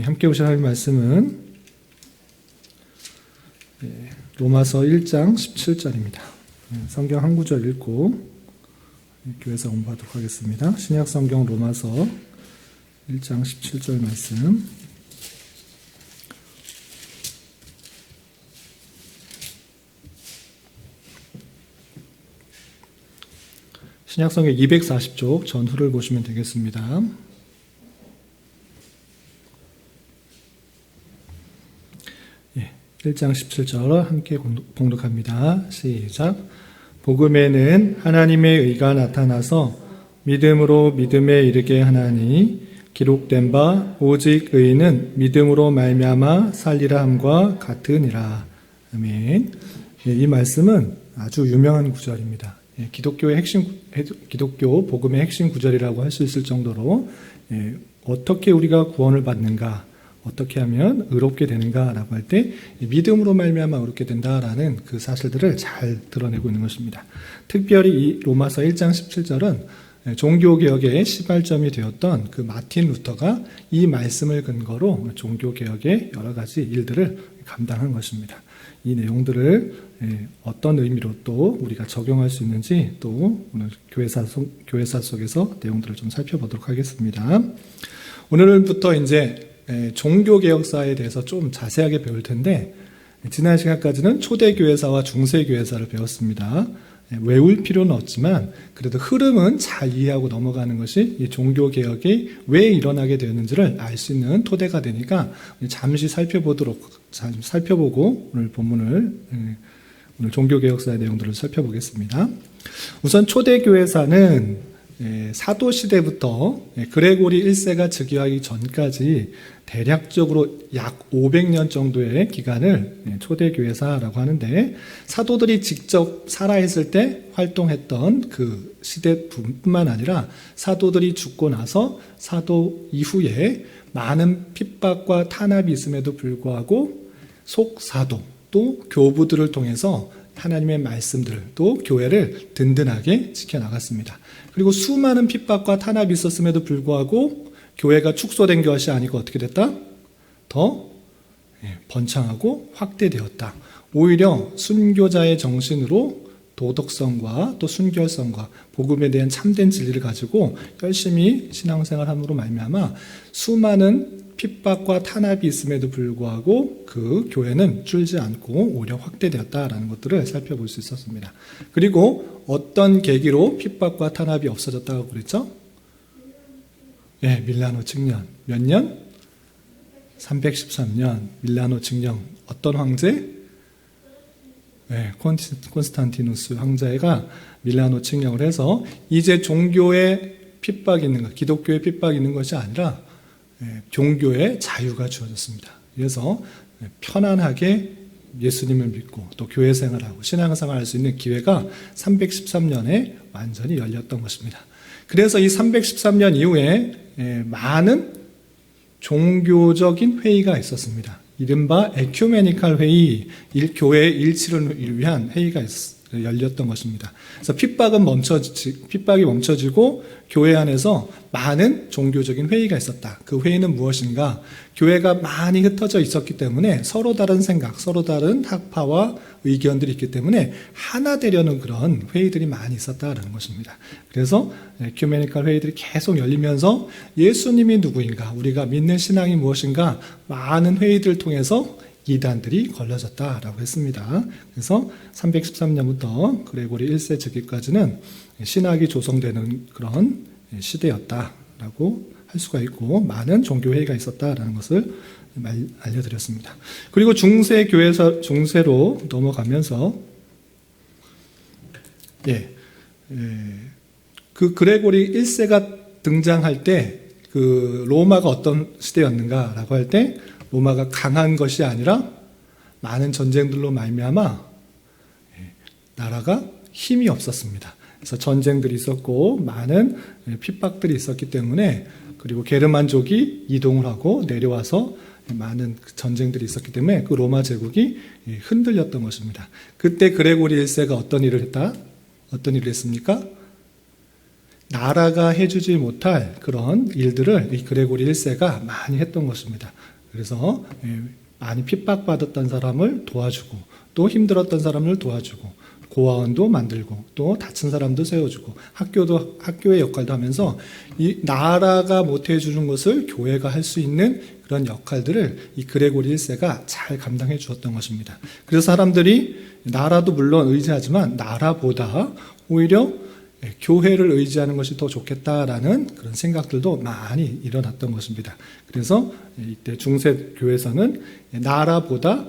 함께 보실 하나님 말씀은 로마서 1장 17절입니다. 성경 한 구절 읽고 교회에서 공부하도록 하겠습니다. 신약 성경 로마서 1장 17절 말씀. 신약 성경 240쪽 전후를 보시면 되겠습니다. 예, 1장 17절 함께 봉독합니다. 시작. 복음에는 하나님의 의가 나타나서 믿음으로 믿음에 이르게 하나니 기록된 바 오직 의인은 믿음으로 말미암아 살리라 함과 같으니라. 아멘. 예, 이 말씀은 아주 유명한 구절입니다. 기독교 복음의 핵심 구절이라고 할 수 있을 정도로 어떻게 우리가 구원을 받는가, 어떻게 하면 의롭게 되는가라고 할 때 믿음으로 말미암아 의롭게 된다라는 그 사실들을 잘 드러내고 있는 것입니다. 특별히 이 로마서 1장 17절은 종교개혁의 시발점이 되었던 그 마틴 루터가 이 말씀을 근거로 종교개혁의 여러 가지 일들을 감당한 것입니다. 이 내용들을 어떤 의미로 또 우리가 적용할 수 있는지 또 오늘 교회사 속에서 내용들을 좀 살펴보도록 하겠습니다. 오늘부터 이제 종교개혁사에 대해서 좀 자세하게 배울 텐데, 지난 시간까지는 초대교회사와 중세교회사를 배웠습니다. 외울 필요는 없지만 그래도 흐름은 잘 이해하고 넘어가는 것이 이 종교개혁이 왜 일어나게 되었는지를 알 수 있는 토대가 되니까 잠시 살펴보고 오늘 본문을 오늘 종교개혁사의 내용들을 살펴보겠습니다. 우선 초대교회사는 사도시대부터 그레고리 1세가 즉위하기 전까지 대략적으로 약 500년 정도의 기간을 초대교회사라고 하는데, 사도들이 직접 살아있을 때 활동했던 그 시대뿐만 아니라 사도들이 죽고 나서 사도 이후에 많은 핍박과 탄압이 있음에도 불구하고 속사도 또 교부들을 통해서 하나님의 말씀들을 또 교회를 든든하게 지켜나갔습니다. 그리고 수많은 핍박과 탄압이 있었음에도 불구하고 교회가 축소된 것이 아니고 어떻게 됐다? 더 번창하고 확대되었다. 오히려 순교자의 정신으로 도덕성과 또 순결성과 복음에 대한 참된 진리를 가지고 열심히 신앙생활함으로 말미암아 수많은 핍박과 탄압이 있음에도 불구하고 그 교회는 줄지 않고 오히려 확대되었다라는 것들을 살펴볼 수 있었습니다. 그리고 어떤 계기로 핍박과 탄압이 없어졌다고 그랬죠? 밀라노 측년. 몇 년? 313년 밀라노 측년. 어떤 황제? 콘스탄티누스 황제가 밀라노 측령을 해서 이제 종교에 핍박이 있는 것, 기독교에 핍박이 있는 것이 아니라 종교의 자유가 주어졌습니다. 그래서 편안하게 예수님을 믿고 또 교회 생활하고 신앙생활을 할 수 있는 기회가 313년에 완전히 열렸던 것입니다. 그래서 이 313년 이후에 많은 종교적인 회의가 있었습니다. 이른바 에큐메니칼 회의, 교회의 일치를 위한 회의가 열렸던 것입니다. 그래서 핍박이 멈춰지고 교회 안에서 많은 종교적인 회의가 있었다. 그 회의는 무엇인가? 교회가 많이 흩어져 있었기 때문에 서로 다른 생각, 서로 다른 학파와 의견들이 있기 때문에 하나 되려는 그런 회의들이 많이 있었다는 것입니다. 그래서 에큐메니칼 회의들이 계속 열리면서 예수님이 누구인가, 우리가 믿는 신앙이 무엇인가, 많은 회의들을 통해서 이단들이 걸러졌다라고 했습니다. 그래서 313년부터 그레고리 1세 즉위까지는 신학이 조성되는 그런 시대였다라고 할 수가 있고, 많은 종교회의가 있었다라는 것을 알려드렸습니다. 그리고 중세로 넘어가면서 그 그레고리 1세가 등장할 때 그 로마가 어떤 시대였는가라고 할 때, 로마가 강한 것이 아니라 많은 전쟁들로 말미암아 나라가 힘이 없었습니다. 그래서 전쟁들이 있었고 많은 핍박들이 있었기 때문에, 그리고 게르만족이 이동을 하고 내려와서 많은 전쟁들이 있었기 때문에 그 로마 제국이 흔들렸던 것입니다. 그때 그레고리 1세가 어떤 일을 했습니까? 나라가 해주지 못할 그런 일들을 이 그레고리 1세가 많이 했던 것입니다. 그래서 많이 핍박받았던 사람을 도와주고 또 힘들었던 사람을 도와주고 고아원도 만들고 또 다친 사람도 세워주고 학교의 역할도 하면서 이 나라가 못 해주는 것을 교회가 할 수 있는 그런 역할들을 이 그레고리 1세가 잘 감당해 주었던 것입니다. 그래서 사람들이 나라도 물론 의지하지만 나라보다 오히려 교회를 의지하는 것이 더 좋겠다라는 그런 생각들도 많이 일어났던 것입니다. 그래서 이때 중세 교회에서는 나라보다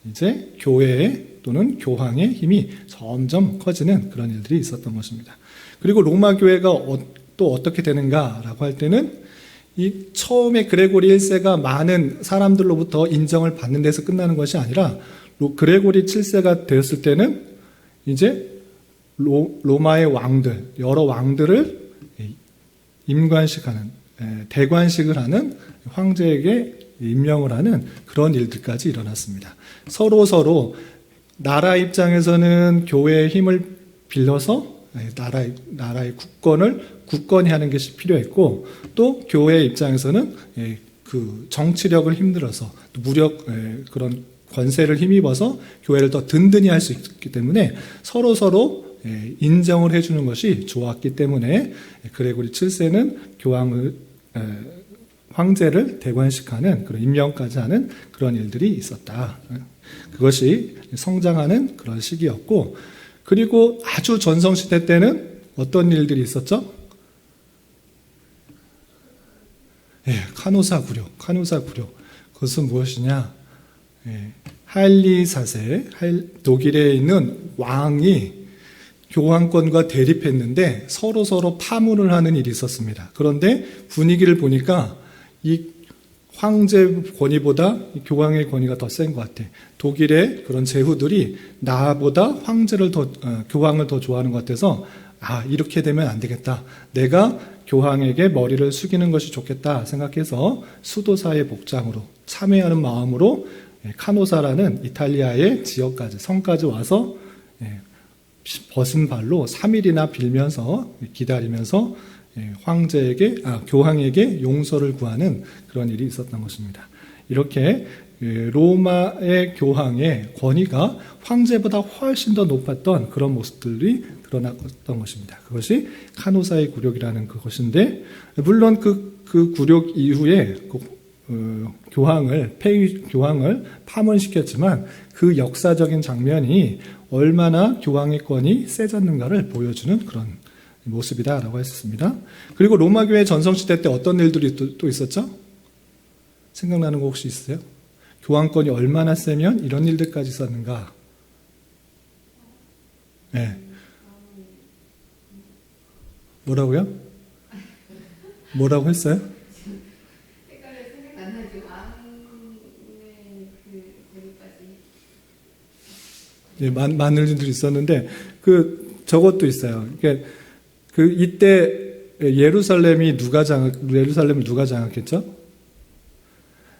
이제 교회의 또는 교황의 힘이 점점 커지는 그런 일들이 있었던 것입니다. 그리고 로마 교회가 또 어떻게 되는가라고 할 때는 이 처음에 그레고리 1세가 많은 사람들로부터 인정을 받는 데서 끝나는 것이 아니라 그레고리 7세가 되었을 때는 이제 로마의 왕들, 여러 왕들을 임관식하는, 대관식을 하는 황제에게 임명을 하는 그런 일들까지 일어났습니다. 서로 나라 입장에서는 교회의 힘을 빌려서 나라의 굳건히 하는 것이 필요했고, 또 교회 입장에서는 그 정치력을 힘들어서 무력 그런 권세를 힘입어서 교회를 더 든든히 할 수 있기 때문에 서로 인정을 해주는 것이 좋았기 때문에 그레고리 7세는 황제를 대관식하는 그런 임명까지 하는 그런 일들이 있었다. 그것이 성장하는 그런 시기였고, 그리고 아주 전성시대 때는 어떤 일들이 있었죠? 카노사 굴욕. 그것은 무엇이냐? 하일리 4세, 독일에 있는 왕이 교황권과 대립했는데 서로 파문을 하는 일이 있었습니다. 그런데 분위기를 보니까 이 황제 권위보다 교황의 권위가 더 센 것 같아. 독일의 그런 제후들이 나보다 교황을 더 좋아하는 것 같아서 이렇게 되면 안 되겠다. 내가 교황에게 머리를 숙이는 것이 좋겠다 생각해서 수도사의 복장으로 참회하는 마음으로 카노사라는 이탈리아의 지역까지 성까지 와서 벗은 발로 3일이나 빌면서 기다리면서 교황에게 용서를 구하는 그런 일이 있었던 것입니다. 이렇게 로마의 교황의 권위가 황제보다 훨씬 더 높았던 그런 모습들이 드러났던 것입니다. 그것이 카노사의 굴욕이라는 그것인데, 물론 그 굴욕 이후에 교황을 파문시켰지만 그 역사적인 장면이 얼마나 교황의 권이 세졌는가를 보여주는 그런 모습이다라고 했습니다. 그리고 로마 교회 전성시대 때 어떤 일들이 또 있었죠? 생각나는 거 혹시 있어요? 교황권이 얼마나 세면 이런 일들까지 있었는가? 네. 뭐라고요? 뭐라고 했어요? 많은 일들이 있었는데 저것도 있어요. 그러니까 이때 예루살렘을 누가 장악했죠?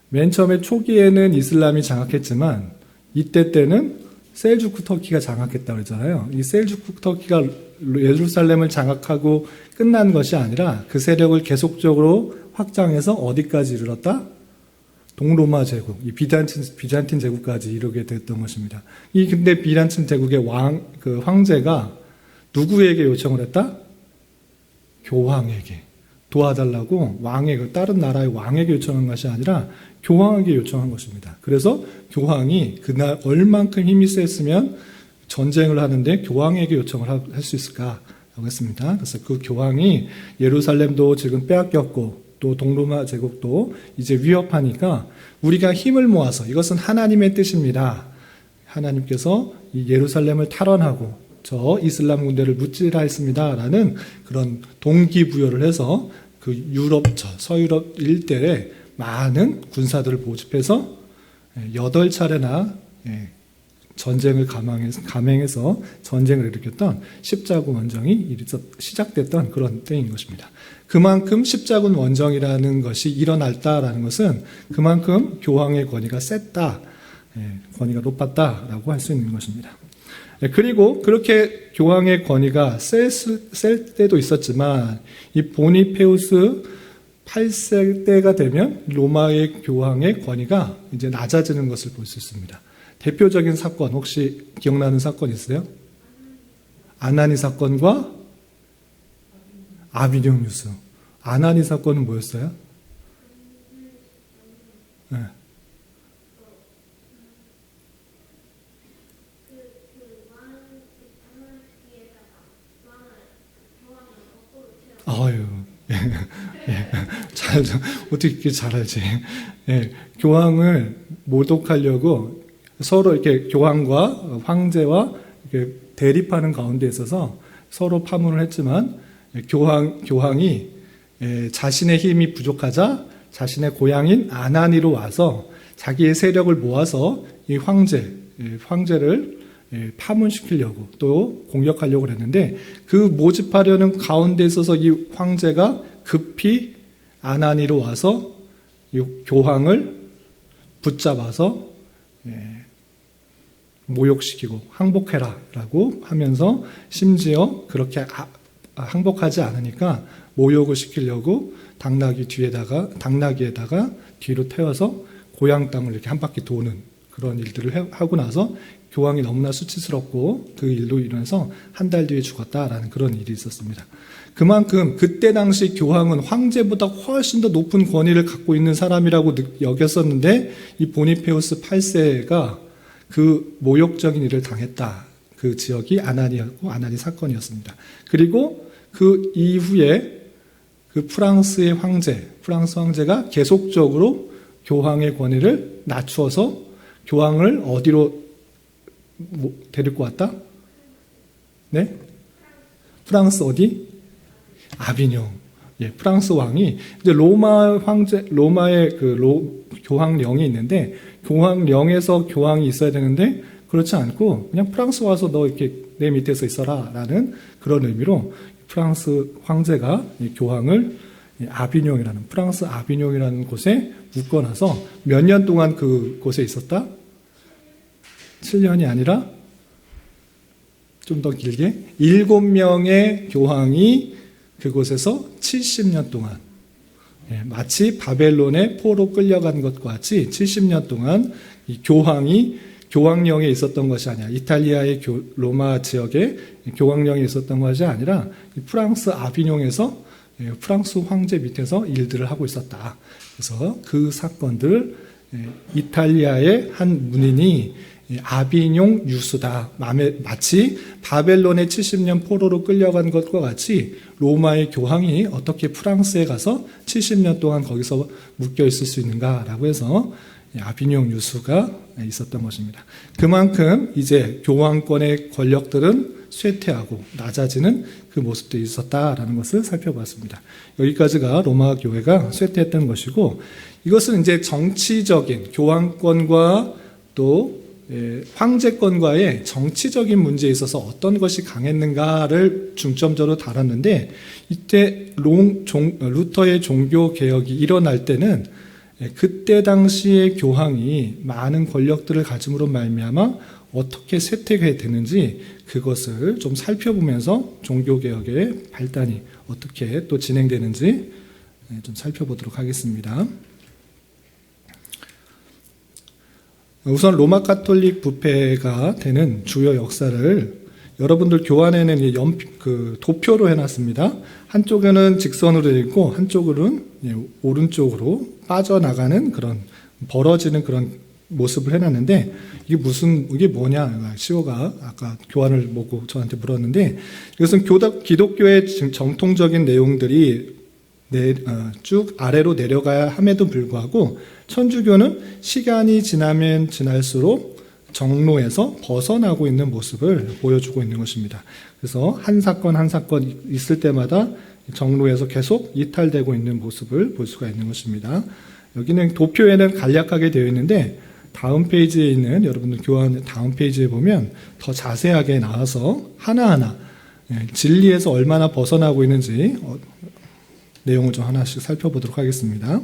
맨 처음에 초기에는 이슬람이 장악했지만 이때 때는 셀주크 터키가 장악했다고 그러잖아요. 이 셀주크 터키가 예루살렘을 장악하고 끝난 것이 아니라 그 세력을 계속적으로 확장해서 어디까지 이르렀다? 동로마 제국, 이 비잔틴 제국까지 이르게 됐던 것입니다. 근데 비잔틴 제국의 황제가 누구에게 요청을 했다? 교황에게 도와달라고 다른 나라의 왕에게 요청한 것이 아니라 교황에게 요청한 것입니다. 그래서 교황이 그날 얼만큼 힘이 셌으면 전쟁을 하는데 교황에게 요청을 할 수 있을까라고 했습니다. 그래서 그 교황이 예루살렘도 지금 빼앗겼고 또 동로마 제국도 이제 위협하니까 우리가 힘을 모아서, 이것은 하나님의 뜻입니다. 하나님께서 이 예루살렘을 탈환하고 저 이슬람 군대를 무찌라 했습니다라는 그런 동기부여를 해서 그 서유럽 일대에 많은 군사들을 모집해서 8차례나 전쟁을 감행해서 전쟁을 일으켰던 십자군 원정이 시작됐던 그런 때인 것입니다. 그만큼 십자군 원정이라는 것이 일어났다라는 것은 그만큼 교황의 권위가 셌다, 권위가 높았다라고 할 수 있는 것입니다. 그리고 그렇게 교황의 권위가 셀 때도 있었지만 이 보니페우스 8세 때가 되면 로마의 교황의 권위가 이제 낮아지는 것을 볼 수 있습니다. 대표적인 사건 혹시 기억나는 사건 있어요? 아나니 사건과 아비뇽 유수. 아나니 사건은 뭐였어요? 네. 아유, 어떻게 이렇게 잘 알지? 예, 교황을 모독하려고 서로 이렇게 교황과 황제와 이렇게 대립하는 가운데 있어서 서로 파문을 했지만 교황이 자신의 힘이 부족하자 자신의 고향인 아나니로 와서 자기의 세력을 모아서 이 황제를 파문시키려고 또 공격하려고 했는데 그 모집하려는 가운데 있어서 이 황제가 급히 아나니로 와서 이 교황을 붙잡아서 모욕시키고 항복해라라고 하면서 심지어 그렇게 항복하지 않으니까 모욕을 시키려고 당나귀에다가 뒤로 태워서 고향 땅을 이렇게 한 바퀴 도는 그런 일들을 하고 나서 교황이 너무나 수치스럽고 그 일로 인해서 한 달 뒤에 죽었다라는 그런 일이 있었습니다. 그만큼 그때 당시 교황은 황제보다 훨씬 더 높은 권위를 갖고 있는 사람이라고 여겼었는데 이 보니페우스 8세가 그 모욕적인 일을 당했다. 그 지역이 아나니였고 아나니 사건이었습니다. 그리고 그 이후에 그 프랑스 황제가 계속적으로 교황의 권위를 낮추어서 교황을 어디로 데리고 왔다? 네? 프랑스 어디? 아비뇽. 예, 프랑스 왕이 이제 로마의 교황령이 있는데 교황령에서 교황이 있어야 되는데 그렇지 않고 그냥 프랑스 와서 너 이렇게 내 밑에서 있어라라는 그런 의미로 프랑스 황제가 교황을 프랑스 아비뇽이라는 곳에 묶어놔서 몇 년 동안 그곳에 있었다? 7년이 아니라 좀 더 길게 7명의 교황이 그곳에서 70년 동안 마치 바벨론의 포로 끌려간 것과 같이 70년 동안 이 교황령에 있었던 것이 아니라 이탈리아의 로마 지역에 교황령에 있었던 것이 아니라 프랑스 아비뇽에서 프랑스 황제 밑에서 일들을 하고 있었다. 그래서 그 사건들 이탈리아의 한 문인이 아비뇽 유수다. 마치 바벨론의 70년 포로로 끌려간 것과 같이 로마의 교황이 어떻게 프랑스에 가서 70년 동안 거기서 묶여 있을 수 있는가라고 해서 아비뇽 유수가 있었던 것입니다. 그만큼 이제 교황권의 권력들은 쇠퇴하고 낮아지는 그 모습도 있었다라는 것을 살펴봤습니다. 여기까지가 로마 교회가 쇠퇴했던 것이고 이것은 이제 정치적인 교황권과 또 황제권과의 정치적인 문제에 있어서 어떤 것이 강했는가를 중점적으로 다뤘는데 이때 루터의 종교개혁이 일어날 때는 그때 당시의 교황이 많은 권력들을 가짐으로 말미암아 어떻게 쇠퇴가 되는지 그것을 좀 살펴보면서 종교개혁의 발단이 어떻게 또 진행되는지 좀 살펴보도록 하겠습니다. 우선 로마 가톨릭 부패가 되는 주요 역사를 여러분들 교환에는 도표로 해놨습니다. 한쪽에는 직선으로 되어 있고 한쪽으로는 오른쪽으로 빠져나가는 그런 벌어지는 그런 모습을 해놨는데 이게 뭐냐? 시오가 아까 교환을 보고 저한테 물었는데 이것은 기독교의 정통적인 내용들이 쭉 아래로 내려가야 함에도 불구하고 천주교는 시간이 지나면 지날수록 정로에서 벗어나고 있는 모습을 보여주고 있는 것입니다. 그래서 한 사건 있을 때마다 정로에서 계속 이탈되고 있는 모습을 볼 수가 있는 것입니다. 여기는 도표에는 간략하게 되어 있는데 다음 페이지에 있는 여러분들 교환 다음 페이지에 보면 더 자세하게 나와서 하나하나 진리에서 얼마나 벗어나고 있는지 내용을 좀 하나씩 살펴보도록 하겠습니다.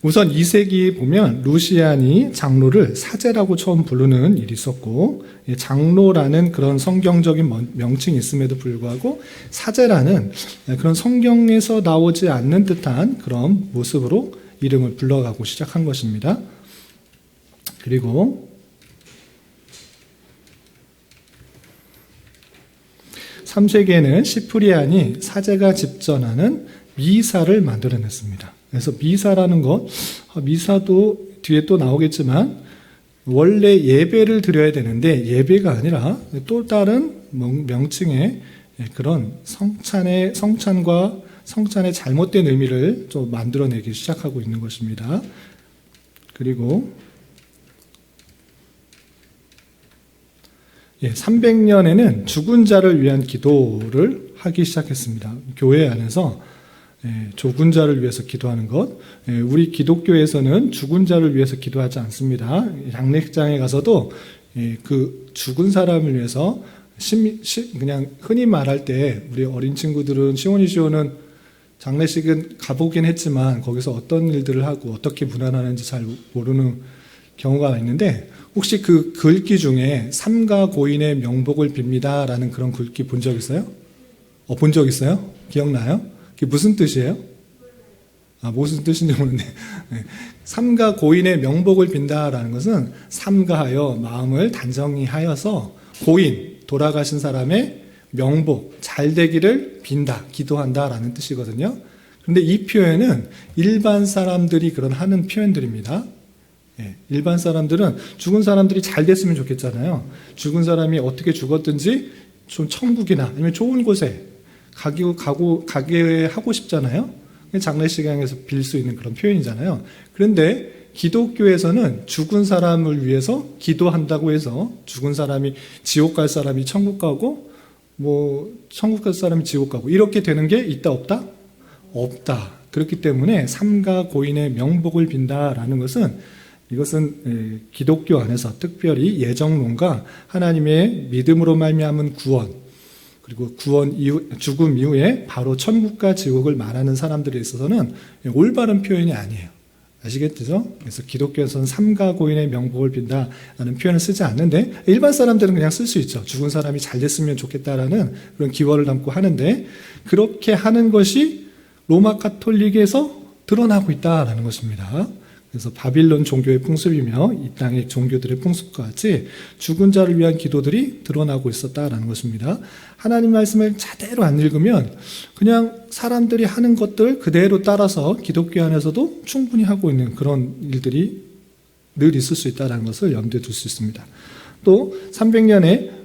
우선 2세기 보면 루시안이 장로를 사제라고 처음 부르는 일이 있었고, 장로라는 그런 성경적인 명칭이 있음에도 불구하고 사제라는 그런 성경에서 나오지 않는 듯한 그런 모습으로 이름을 불러가고 시작한 것입니다. 그리고 3세기에는 시프리안이 사제가 집전하는 미사를 만들어냈습니다. 그래서 미사라는 것, 미사도 뒤에 또 나오겠지만 원래 예배를 드려야 되는데 예배가 아니라 또 다른 명칭의 그런 성찬과 성찬의 잘못된 의미를 좀 만들어내기 시작하고 있는 것입니다. 그리고 300년에는 죽은 자를 위한 기도를 하기 시작했습니다. 교회 안에서 죽은 자를 위해서 기도하는 것. 우리 기독교에서는 죽은 자를 위해서 기도하지 않습니다. 장례식장에 가서도 그 죽은 사람을 위해서 그냥 흔히 말할 때 우리 어린 친구들은 시온은 장례식은 가보긴 했지만 거기서 어떤 일들을 하고 어떻게 문안하는지 잘 모르는 경우가 있는데, 혹시 그 글귀 중에 삼가 고인의 명복을 빕니다 라는 그런 글귀 본 적 있어요? 본 적 있어요? 기억나요? 그게 무슨 뜻이에요? 무슨 뜻인지 모르는데, 삼가 고인의 명복을 빈다라는 것은 삼가하여 마음을 단정히 하여서 고인, 돌아가신 사람의 명복, 잘 되기를 빈다, 기도한다라는 뜻이거든요. 그런데 이 표현은 일반 사람들이 그런 하는 표현들입니다. 일반 사람들은 죽은 사람들이 잘 됐으면 좋겠잖아요. 죽은 사람이 어떻게 죽었든지 좀 천국이나 아니면 좋은 곳에 가게 하고 싶잖아요. 장례식장에서 빌 수 있는 그런 표현이잖아요. 그런데 기독교에서는 죽은 사람을 위해서 기도한다고 해서 죽은 사람이 지옥 갈 사람이 천국 가고 천국 갈 사람이 지옥 가고 이렇게 되는 게 있다 없다? 없다. 그렇기 때문에 삼가 고인의 명복을 빈다라는 것은, 이것은 기독교 안에서 특별히 예정론과 하나님의 믿음으로 말미암은 구원, 그리고 죽음 이후에 바로 천국과 지옥을 말하는 사람들에 있어서는 올바른 표현이 아니에요. 아시겠죠? 그래서 기독교에서는 삼가 고인의 명복을 빈다라는 표현을 쓰지 않는데, 일반 사람들은 그냥 쓸 수 있죠. 죽은 사람이 잘 됐으면 좋겠다라는 그런 기원을 담고 하는데, 그렇게 하는 것이 로마 가톨릭에서 드러나고 있다라는 것입니다. 그래서 바빌론 종교의 풍습이며 이 땅의 종교들의 풍습과 같이 죽은 자를 위한 기도들이 드러나고 있었다라는 것입니다. 하나님 말씀을 제대로 안 읽으면 그냥 사람들이 하는 것들 그대로 따라서 기독교 안에서도 충분히 하고 있는 그런 일들이 늘 있을 수 있다는 것을 염두에 둘 수 있습니다. 또 300년에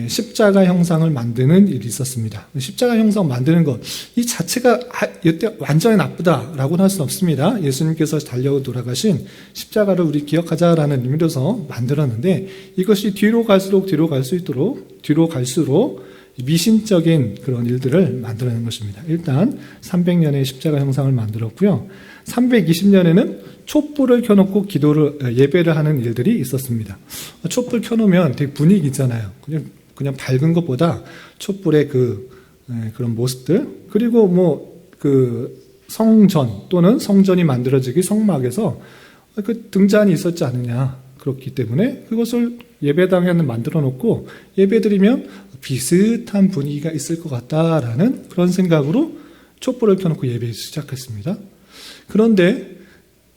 십자가 형상을 만드는 일이 있었습니다. 십자가 형상 만드는 것, 이 자체가 이때 완전히 나쁘다라고는 할 수는 없습니다. 예수님께서 달려 돌아가신 십자가를 우리 기억하자라는 의미로서 만들었는데, 이것이 뒤로 갈수록 미신적인 그런 일들을 만들어낸 것입니다. 일단 300년에 십자가 형상을 만들었고요. 320년에는 촛불을 켜놓고 예배를 하는 일들이 있었습니다. 촛불 켜놓으면 되게 분위기 있잖아요. 그냥 밝은 것보다 촛불의 그런 모습들, 그리고 성전 또는 성전이 만들어지기 성막에서 그 등잔이 있었지 않느냐. 그렇기 때문에 그것을 예배당에 만들어 놓고 예배드리면 비슷한 분위기가 있을 것 같다라는 그런 생각으로 촛불을 켜놓고 예배 시작했습니다. 그런데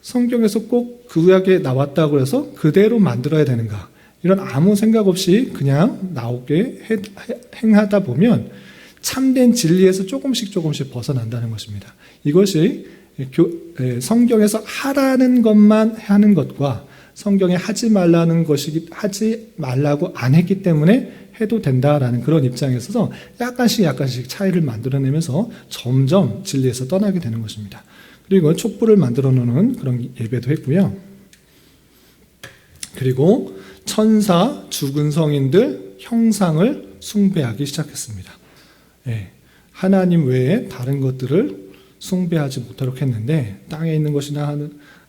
성경에서 꼭 구약에 나왔다고 해서 그대로 만들어야 되는가, 이런 아무 생각 없이 그냥 나오게 행하다 보면 참된 진리에서 조금씩 벗어난다는 것입니다. 이것이 성경에서 하라는 것만 하는 것과 성경에 하지 말라고 안 했기 때문에 해도 된다라는 그런 입장에 있어서 약간씩 차이를 만들어내면서 점점 진리에서 떠나게 되는 것입니다. 그리고 촛불을 만들어 놓는 그런 예배도 했고요. 그리고 천사, 죽은 성인들 형상을 숭배하기 시작했습니다. 하나님 외에 다른 것들을 숭배하지 못하도록 했는데, 땅에 있는 것이나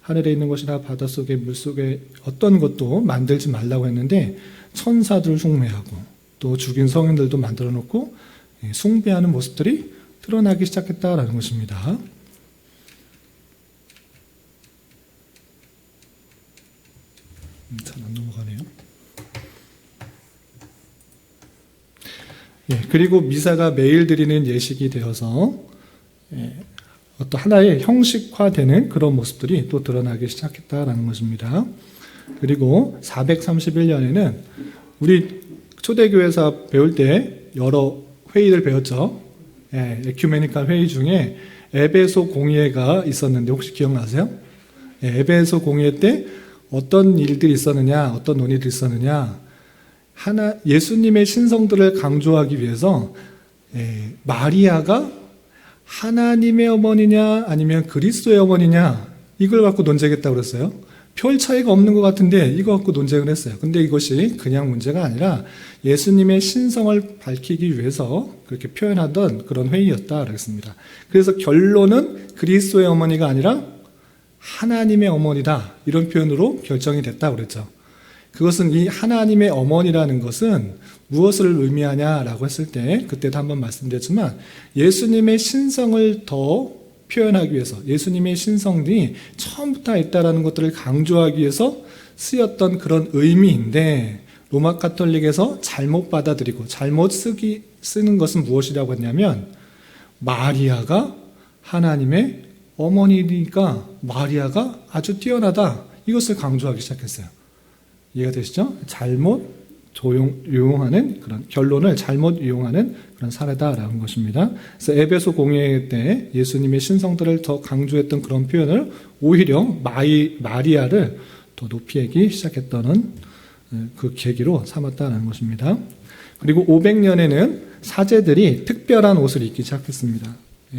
하늘에 있는 것이나 바닷속에 물속에 어떤 것도 만들지 말라고 했는데 천사들 숭배하고 또 죽인 성인들도 만들어 놓고 숭배하는 모습들이 드러나기 시작했다라는 것입니다. 잘 안 넘어가네요. 예, 그리고 미사가 매일 드리는 예식이 되어서 어떤 하나의 형식화되는 그런 모습들이 또 드러나기 시작했다라는 것입니다. 그리고 431년에는 우리 초대교회에서 배울 때 여러 회의를 배웠죠. 에큐메니컬 회의 중에 에베소 공의회가 있었는데 혹시 기억나세요? 에베소 공의회 때 어떤 일들이 있었느냐, 어떤 논의들이 있었느냐, 예수님의 신성들을 강조하기 위해서 마리아가 하나님의 어머니냐 아니면 그리스도의 어머니냐 이걸 갖고 논쟁했다고 그랬어요. 별 차이가 없는 것 같은데 이거 갖고 논쟁을 했어요. 근데 이것이 그냥 문제가 아니라 예수님의 신성을 밝히기 위해서 그렇게 표현하던 그런 회의였다 그랬습니다. 그래서 결론은 그리스도의 어머니가 아니라 하나님의 어머니다 이런 표현으로 결정이 됐다고 그랬죠. 그것은 이 하나님의 어머니라는 것은 무엇을 의미하냐라고 했을 때 그때도 한번 말씀드렸지만 예수님의 신성을 더 표현하기 위해서 예수님의 신성이 처음부터 있다라는 것들을 강조하기 위해서 쓰였던 그런 의미인데 로마 카톨릭에서 잘못 받아들이고 잘못 쓰는 것은 무엇이라고 했냐면 마리아가 하나님의 어머니니까 마리아가 아주 뛰어나다 이것을 강조하기 시작했어요. 이해가 되시죠? 잘못 유용하는 그런 결론을 잘못 이용하는 그런 사례다라는 것입니다. 그래서 에베소 공의회 때 예수님의 신성들을 더 강조했던 그런 표현을 오히려 마리아를 더 높이 하기 시작했다는 그 계기로 삼았다는 것입니다. 그리고 500년에는 사제들이 특별한 옷을 입기 시작했습니다.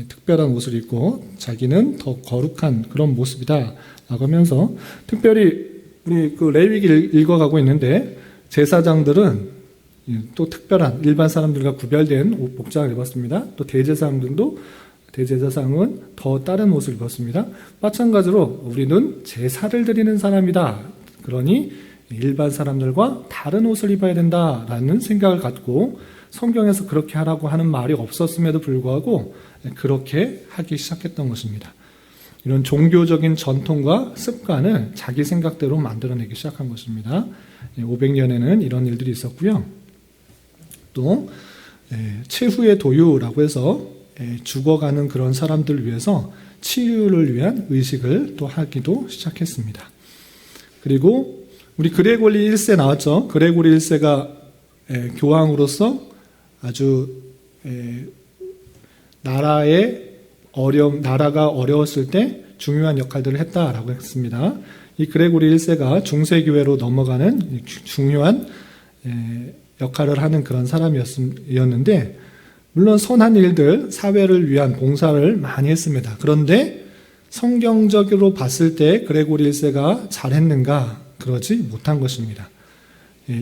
특별한 옷을 입고 자기는 더 거룩한 그런 모습이다라고 하면서 특별히 우리 그 레위기를 읽어가고 있는데 제사장들은 또 특별한 일반 사람들과 구별된 복장을 입었습니다. 또 대제사장은 더 다른 옷을 입었습니다. 마찬가지로 우리는 제사를 드리는 사람이다. 그러니 일반 사람들과 다른 옷을 입어야 된다라는 생각을 갖고 성경에서 그렇게 하라고 하는 말이 없었음에도 불구하고 그렇게 하기 시작했던 것입니다. 이런 종교적인 전통과 습관을 자기 생각대로 만들어내기 시작한 것입니다. 500년에는 이런 일들이 있었고요. 또 최후의 도유라고 해서 죽어가는 그런 사람들을 위해서 치유를 위한 의식을 또 하기도 시작했습니다. 그리고 우리 그레고리 1세 나왔죠. 그레고리 1세가 교황으로서 아주 나라가 어려웠을 때 중요한 역할들을 했다라고 했습니다. 이 그레고리 1세가 중세교회로 넘어가는 중요한 역할을 하는 그런 사람이었는데 물론 선한 일들, 사회를 위한 봉사를 많이 했습니다. 그런데 성경적으로 봤을 때 그레고리 1세가 잘했는가? 그러지 못한 것입니다.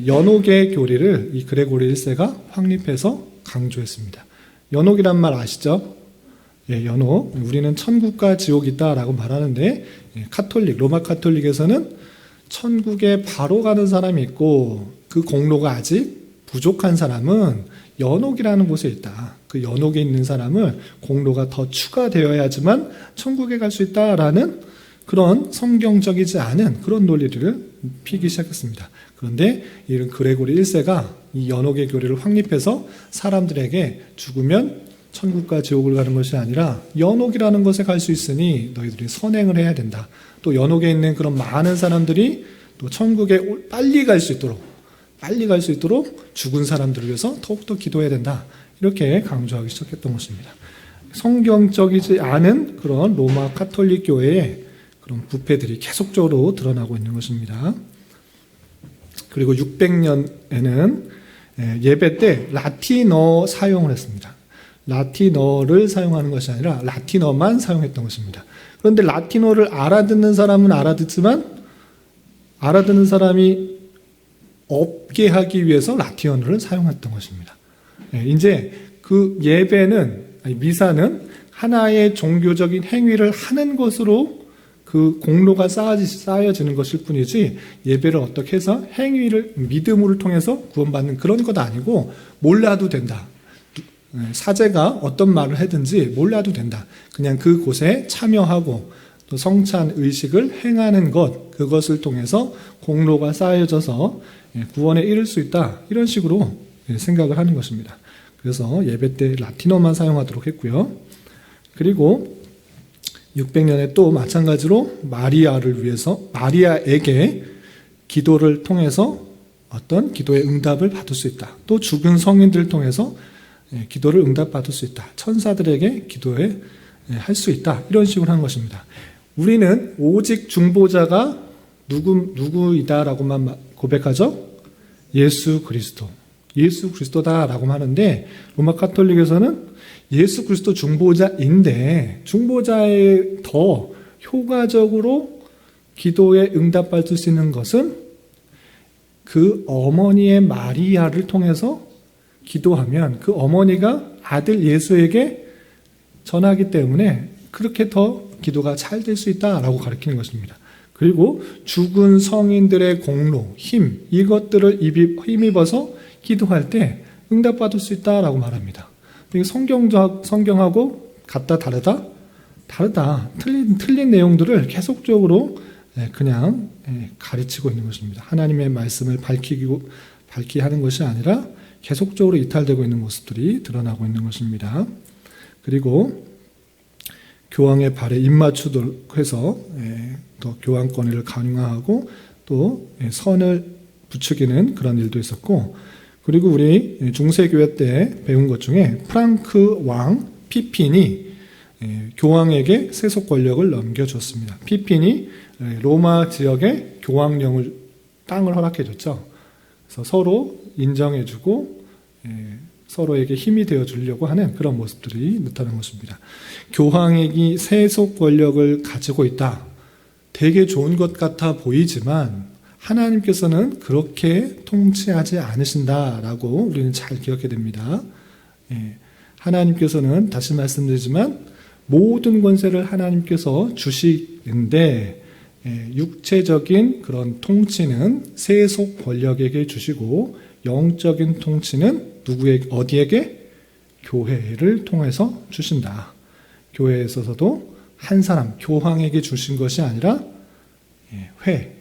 연옥의 교리를 이 그레고리 1세가 확립해서 강조했습니다. 연옥이란 말 아시죠? 연옥. 우리는 천국과 지옥이 있다라고 말하는데 로마 카톨릭에서는 천국에 바로 가는 사람이 있고 그 공로가 아직 부족한 사람은 연옥이라는 곳에 있다. 그 연옥에 있는 사람은 공로가 더 추가되어야지만 천국에 갈 수 있다라는 그런 성경적이지 않은 그런 논리를 피기 시작했습니다. 그런데 이런 그레고리 1세가 이 연옥의 교리를 확립해서 사람들에게 죽으면 천국과 지옥을 가는 것이 아니라 연옥이라는 곳에 갈 수 있으니 너희들이 선행을 해야 된다. 또 연옥에 있는 그런 많은 사람들이 또 천국에 빨리 갈 수 있도록 죽은 사람들을 위해서 더욱더 기도해야 된다. 이렇게 강조하기 시작했던 것입니다. 성경적이지 않은 그런 로마 카톨릭 교회의 그런 부패들이 계속적으로 드러나고 있는 것입니다. 그리고 600년에는 예배 때 라틴어 사용을 했습니다. 라틴어를 사용하는 것이 아니라 라틴어만 사용했던 것입니다. 그런데 라틴어를 알아듣는 사람은 알아듣지만 알아듣는 사람이 없게 하기 위해서 라틴어를 사용했던 것입니다. 이제 그 미사는 하나의 종교적인 행위를 하는 것으로 그 공로가 쌓여지는 것일 뿐이지 예배를 어떻게 해서 믿음을 통해서 구원받는 그런 것 아니고 몰라도 된다. 사제가 어떤 말을 하든지 몰라도 된다. 그냥 그곳에 참여하고 또 성찬 의식을 행하는 것, 그것을 통해서 공로가 쌓여져서 구원에 이를 수 있다, 이런 식으로 생각을 하는 것입니다. 그래서 예배 때 라틴어만 사용하도록 했고요. 그리고 600년에 또 마찬가지로 마리아에게 기도를 통해서 어떤 기도의 응답을 받을 수 있다. 또 죽은 성인들을 통해서 기도를 응답받을 수 있다. 천사들에게 기도해 할 수 있다. 이런 식으로 한 것입니다. 우리는 오직 중보자가 누구이다라고만 고백하죠. 예수 그리스도다라고 하는데, 로마 카톨릭에서는 예수 그리스도 중보자인데, 중보자에 더 효과적으로 기도에 응답받을 수 있는 것은 그 어머니의 마리아를 통해서 기도하면 그 어머니가 아들 예수에게 전하기 때문에 그렇게 더 기도가 잘 될 수 있다라고 가르치는 것입니다. 그리고 죽은 성인들의 공로, 힘, 이것들을 힘입어서 기도할 때 응답받을 수 있다라고 말합니다. 성경하고 같다, 다르다? 다르다. 틀린 내용들을 계속적으로 그냥 가르치고 있는 것입니다. 하나님의 말씀을 밝히 하는 것이 아니라 계속적으로 이탈되고 있는 모습들이 드러나고 있는 것입니다. 그리고 교황의 발에 입맞추도록 해서 또 교황권위를 강화하고 또 선을 부추기는 그런 일도 있었고, 그리고 우리 중세교회 때 배운 것 중에 프랑크 왕 피핀이 교황에게 세속 권력을 넘겨줬습니다. 피핀이 로마 지역에 교황령을, 땅을 허락해 줬죠. 그래서 서로 인정해주고 서로에게 힘이 되어주려고 하는 그런 모습들이 나타난 것입니다. 교황이 세속 권력을 가지고 있다. 되게 좋은 것 같아 보이지만 하나님께서는 그렇게 통치하지 않으신다라고 우리는 잘 기억해야 됩니다. 하나님께서는 다시 말씀드리지만 모든 권세를 하나님께서 주시는데 육체적인 그런 통치는 세속 권력에게 주시고 영적인 통치는 어디에게? 교회를 통해서 주신다. 교회에 있어서도 한 사람, 교황에게 주신 것이 아니라 회.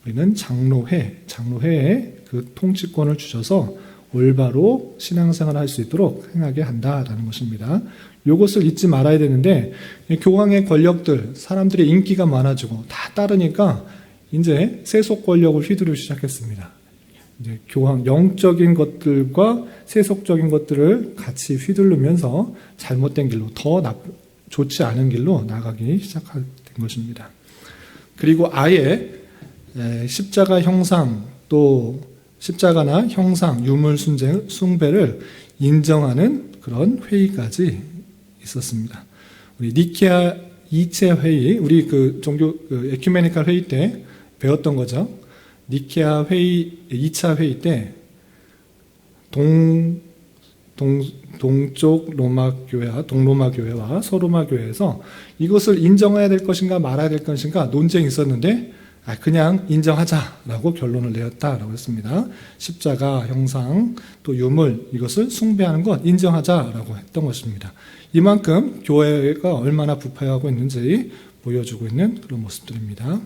우리는 장로회에 그 통치권을 주셔서 올바로 신앙생활을 할 수 있도록 행하게 한다라는 것입니다. 이것을 잊지 말아야 되는데, 교황의 권력들, 사람들의 인기가 많아지고 다 따르니까 이제 세속 권력을 휘두르기 시작했습니다. 이제 교황, 영적인 것들과 세속적인 것들을 같이 휘두르면서 잘못된 길로, 좋지 않은 길로 나가기 시작된 것입니다. 그리고 아예 십자가 형상, 또 십자가나 형상, 유물 숭배를 인정하는 그런 회의까지 있었습니다. 우리 니케아 2차 회의, 우리 그 종교 에큐메니칼 회의 때 배웠던 거죠. 니케아 회의 2차 회의 때 동쪽 로마 교회와 동로마 교회와 서로마 교회에서 이것을 인정해야 될 것인가 말아야 될 것인가 논쟁이 있었는데 그냥 인정하자라고 결론을 내었다라고 했습니다. 십자가, 형상, 또 유물, 이것을 숭배하는 것 인정하자라고 했던 것입니다. 이만큼 교회가 얼마나 부패하고 있는지 보여주고 있는 그런 모습들입니다.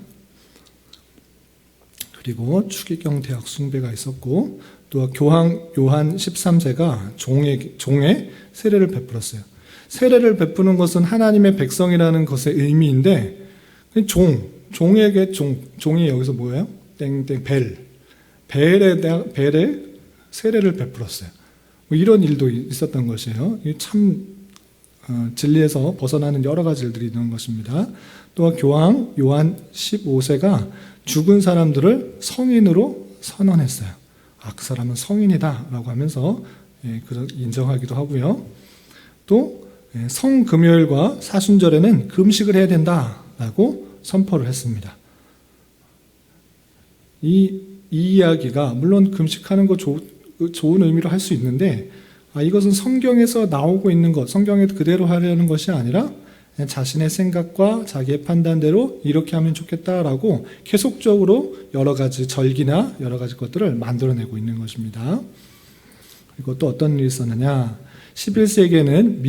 그리고 추기경 대학 숭배가 있었고, 또 교황 요한 13세가 종에 세례를 베풀었어요. 세례를 베푸는 것은 하나님의 백성이라는 것의 의미인데, 종에게 종이 여기서 뭐예요? 벨에 세례를 베풀었어요. 뭐 이런 일도 있었던 것이에요. 참 진리에서 벗어나는 여러 가지 일들이 있는 것입니다. 또 교황 요한 15세가 죽은 사람들을 성인으로 선언했어요. 그 사람은 성인이다라고 하면서 인정하기도 하고요. 또 성금요일과 사순절에는 금식을 해야 된다라고 선포를 했습니다. 이 이야기가 물론 금식하는 거 좋은 의미로 할 수 있는데 이것은 성경에서 나오고 있는 것, 성경에 그대로 하려는 것이 아니라 자신의 생각과 자기의 판단대로 이렇게 하면 좋겠다라고 계속적으로 여러 가지 절기나 여러 가지 것들을 만들어내고 있는 것입니다. 그리고 또 어떤 일이 있었느냐, 11세기에는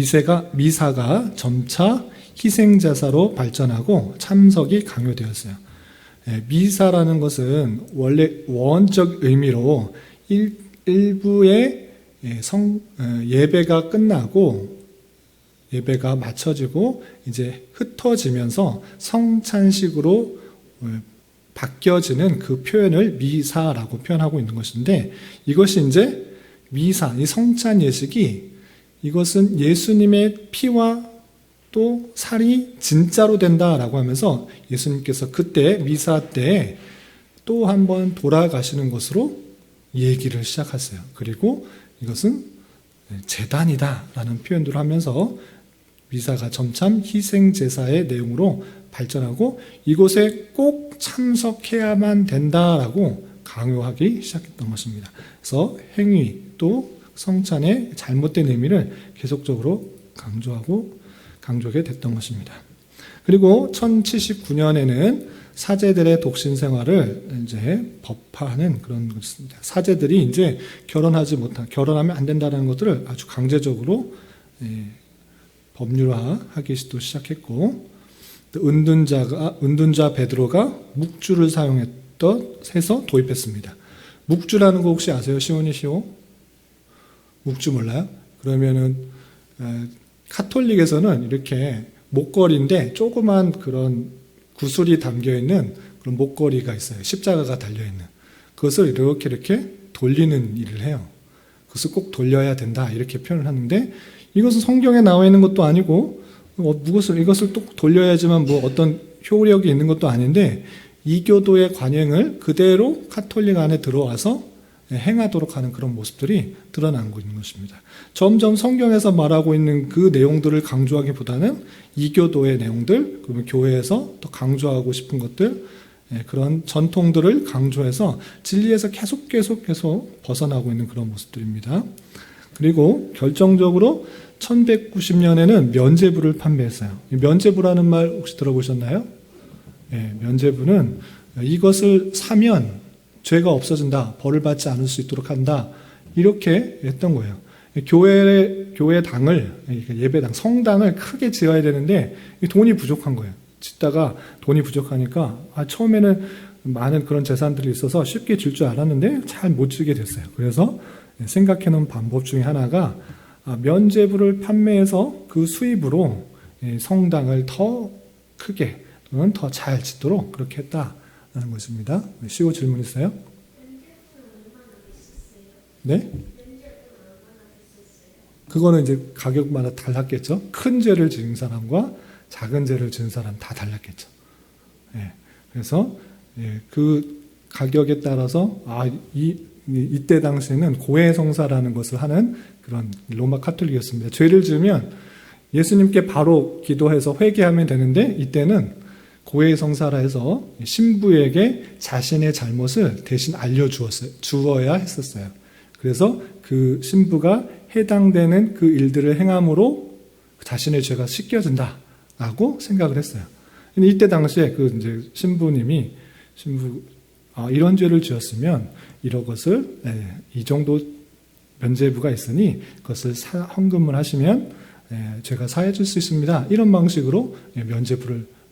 미사가 점차 희생제사로 발전하고 참석이 강요되었어요. 미사라는 것은 원래 원적 의미로 일부의 예배가 끝나고 예배가 마쳐지고 이제 흩어지면서 성찬식으로 바뀌어지는 그 표현을 미사라고 표현하고 있는 것인데, 이것이 이제 미사, 이 성찬 예식이 이것은 예수님의 피와 또 살이 진짜로 된다라고 하면서 예수님께서 그때 미사 때 또 한 번 돌아가시는 것으로 얘기를 시작하세요. 그리고 이것은 제단이다라는 표현들을 하면서 미사가 점참 희생제사의 내용으로 발전하고 이곳에 꼭 참석해야만 된다라고 강요하기 시작했던 것입니다. 그래서 행위 또 성찬의 잘못된 의미를 계속적으로 강조하게 됐던 것입니다. 그리고 1079년에는 사제들의 독신 생활을 이제 법화하는 그런 것입니다. 사제들이 이제 결혼하면 안 된다는 것들을 아주 강제적으로 법률화하기 시작했고, 은둔자 베드로가 묵주를 해서 도입했습니다. 묵주라는 거 혹시 아세요? 시온이시오? 묵주 몰라요? 그러면은 카톨릭에서는 이렇게 목걸이인데 조그만 그런 구슬이 담겨있는 그런 목걸이가 있어요. 십자가가 달려있는. 그것을 이렇게 돌리는 일을 해요. 그것을 꼭 돌려야 된다 이렇게 표현을 하는데, 이것은 성경에 나와 있는 것도 아니고 이것을 또 돌려야지만 뭐 어떤 효력이 있는 것도 아닌데, 이교도의 관행을 그대로 카톨릭 안에 들어와서 행하도록 하는 그런 모습들이 드러나고 있는 것입니다. 점점 성경에서 말하고 있는 그 내용들을 강조하기보다는 이교도의 내용들, 그러면 교회에서 또 강조하고 싶은 것들, 그런 전통들을 강조해서 진리에서 계속 벗어나고 있는 그런 모습들입니다. 그리고 결정적으로 1190년에는 면죄부를 판매했어요. 면죄부라는 말 혹시 들어보셨나요? 면죄부는 이것을 사면 죄가 없어진다, 벌을 받지 않을 수 있도록 한다, 이렇게 했던 거예요. 교회당을, 예배당, 성당을 크게 지어야 되는데 돈이 부족한 거예요. 짓다가 돈이 부족하니까 처음에는 많은 그런 재산들이 있어서 쉽게 질 줄 알았는데 잘 못 지게 됐어요. 그래서 생각해 놓은 방법 중에 하나가 면죄부를 판매해서 그 수입으로 성당을 더 크게 또는 더 잘 짓도록 그렇게 했다는 것입니다. 시호 질문 있어요? 네? 그거는 이제 가격마다 달랐겠죠. 큰 죄를 지은 사람과 작은 죄를 지은 사람 다 달랐겠죠. 그래서 그 가격에 따라서 이때 당시에는 고해성사라는 것을 하는 그런 로마 카톨릭이었습니다. 죄를 지으면 예수님께 바로 기도해서 회개하면 되는데, 이때는 고해성사라 해서 신부에게 자신의 잘못을 대신 주어야 했었어요. 그래서 그 신부가 해당되는 그 일들을 행함으로 자신의 죄가 씻겨진다라고 생각을 했어요. 근데 이때 당시에 그 이제 신부님이 이런 죄를 지었으면 이런 것을 이 정도 면죄부가 있으니 그것을 헌금을 하시면 죄가 사해질 수 있습니다. 이런 방식으로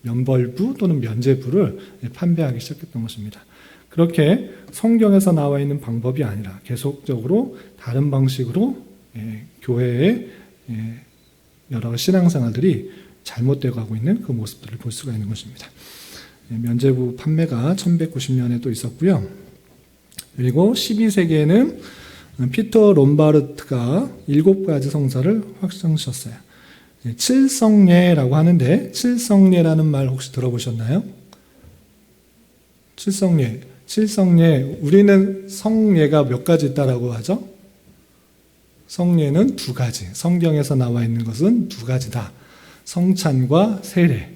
면벌부 또는 면죄부를 판매하기 시작했던 것입니다. 그렇게 성경에서 나와 있는 방법이 아니라 계속적으로 다른 방식으로 교회의 여러 신앙생활들이 잘못되어 가고 있는 그 모습들을 볼 수가 있는 것입니다. 면죄부 판매가 1190년에 또 있었고요. 그리고 12세기에는 피터 롬바르트가 7가지 성사를 확정하셨어요. 칠성례라고 하는데, 칠성례라는 말 혹시 들어보셨나요? 칠성례, 우리는 성례가 몇 가지 있다라고 하죠? 성례는 2가지. 성경에서 나와 있는 것은 2가지다. 성찬과 세례.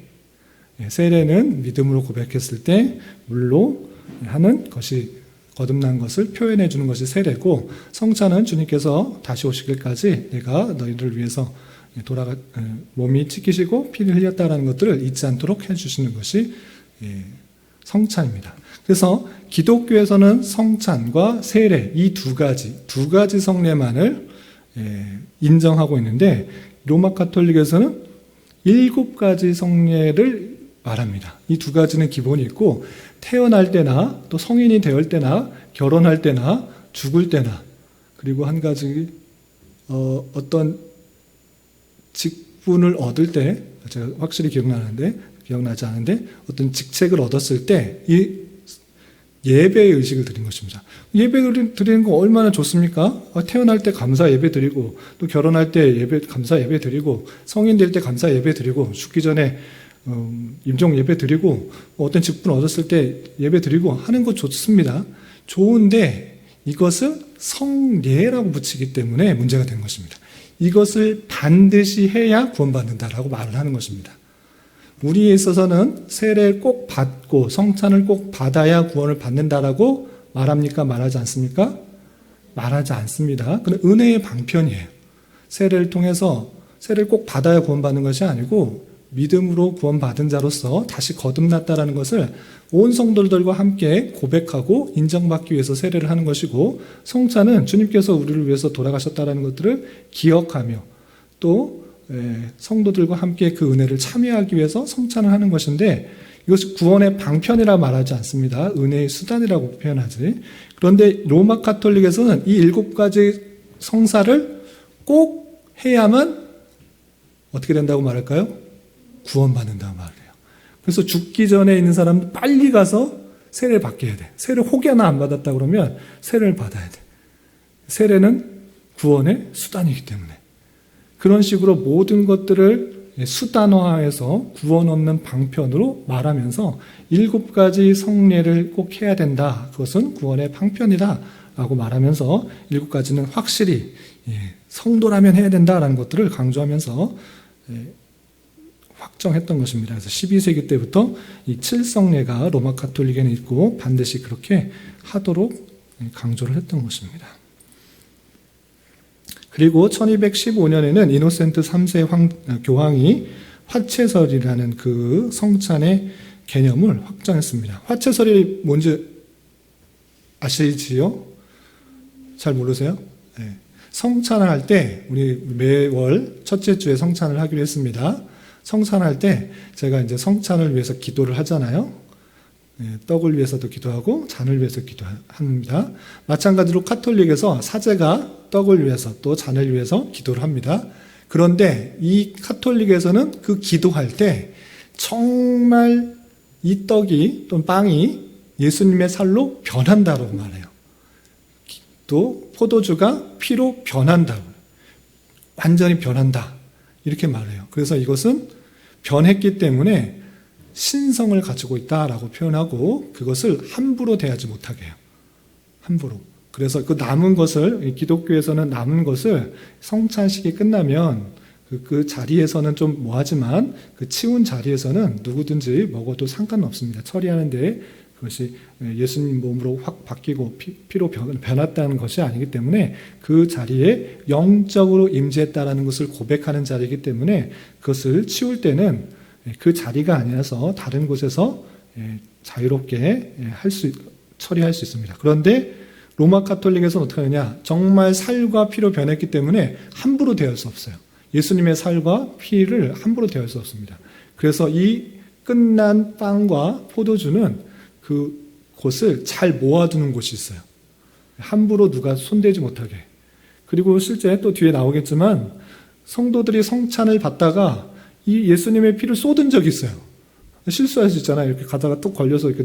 세례는 믿음으로 고백했을 때 물로 하는 것이, 거듭난 것을 표현해 주는 것이 세례고, 성찬은 주님께서 다시 오시길까지 내가 너희를 위해서 몸이 찢기시고 피를 흘렸다라는 것들을 잊지 않도록 해주시는 것이 성찬입니다. 그래서 기독교에서는 성찬과 세례, 이 2가지 성례만을 인정하고 있는데, 로마 카톨릭에서는 7가지 성례를 말합니다. 이 2가지는 기본이 있고 태어날 때나 또 성인이 될 때나 결혼할 때나 죽을 때나 그리고 한 가지 어떤 직분을 얻을 때 제가 확실히 기억나지 않은데 어떤 직책을 얻었을 때 이 예배의 의식을 드린 것입니다. 예배 드리는 거 얼마나 좋습니까? 태어날 때 감사 예배 드리고 또 결혼할 때 감사 예배 드리고 성인 될 때 감사 예배 드리고 죽기 전에 임종 예배 드리고 어떤 직분 얻었을 때 예배 드리고 하는 거 좋습니다. 좋은데 이것을 성례라고 붙이기 때문에 문제가 된 것입니다. 이것을 반드시 해야 구원받는다라고 말을 하는 것입니다. 우리에 있어서는 세례를 꼭 받고 성찬을 꼭 받아야 구원을 받는다라고 말합니까? 말하지 않습니까? 말하지 않습니다. 그건 은혜의 방편이에요. 세례를 통해서 세례를 꼭 받아야 구원받는 것이 아니고 믿음으로 구원받은 자로서 다시 거듭났다라는 것을 온 성도들과 함께 고백하고 인정받기 위해서 세례를 하는 것이고 성찬은 주님께서 우리를 위해서 돌아가셨다는 것들을 기억하며 또 성도들과 함께 그 은혜를 참여하기 위해서 성찬을 하는 것인데 이것이 구원의 방편이라 말하지 않습니다. 은혜의 수단이라고 표현하지. 그런데 로마 가톨릭에서는 이 7가지 성사를 꼭 해야만 어떻게 된다고 말할까요? 구원받는다고 말해요. 그래서 죽기 전에 있는 사람은 빨리 가서 세례를 받게 해야 돼. 세례 혹여나 안 받았다 그러면 세례를 받아야 돼. 세례는 구원의 수단이기 때문에. 그런 식으로 모든 것들을 수단화해서 구원 없는 방편으로 말하면서 7가지 성례를 꼭 해야 된다. 그것은 구원의 방편이다. 라고 말하면서 7가지는 확실히 성도라면 해야 된다라는 것들을 강조하면서 확정했던 것입니다. 그래서 12세기 때부터 이 7성례가 로마 가톨릭에는 있고 반드시 그렇게 하도록 강조를 했던 것입니다. 그리고 1215년에는 이노센트 3세 교황이 화채설이라는 그 성찬의 개념을 확정했습니다. 화채설이 뭔지 아시지요? 잘 모르세요? 네. 성찬을 할 때 우리 매월 첫째 주에 성찬을 하기로 했습니다. 성찬할 때 제가 이제 성찬을 위해서 기도를 하잖아요. 떡을 위해서도 기도하고 잔을 위해서 기도합니다. 마찬가지로 카톨릭에서 사제가 떡을 위해서 또 잔을 위해서 기도를 합니다. 그런데 이 카톨릭에서는 그 기도할 때 정말 이 떡이 또는 빵이 예수님의 살로 변한다고 말해요. 또 포도주가 피로 변한다. 완전히 변한다. 이렇게 말해요. 그래서 이것은 변했기 때문에 신성을 가지고 있다라고 표현하고 그것을 함부로 대하지 못하게 해요. 함부로. 그래서 그 남은 것을 기독교에서는 남은 것을 성찬식이 끝나면 그 자리에서는 좀 뭐하지만 그 치운 자리에서는 누구든지 먹어도 상관없습니다. 처리하는데 그것이 예수님 몸으로 확 바뀌고 피로 변했다는 것이 아니기 때문에 그 자리에 영적으로 임재했다는 것을 고백하는 자리이기 때문에 그것을 치울 때는 그 자리가 아니라서 다른 곳에서 자유롭게 처리할 수 있습니다. 그런데 로마 가톨릭에서는 어떻게 하느냐? 정말 살과 피로 변했기 때문에 함부로 대할 수 없어요. 예수님의 살과 피를 함부로 대할 수 없습니다. 그래서 이 끝난 빵과 포도주는 그 곳을 잘 모아두는 곳이 있어요. 함부로 누가 손대지 못하게. 그리고 실제 또 뒤에 나오겠지만 성도들이 성찬을 받다가 이 예수님의 피를 쏟은 적이 있어요. 실수할 수 있잖아요. 이렇게 가다가 또 걸려서 이렇게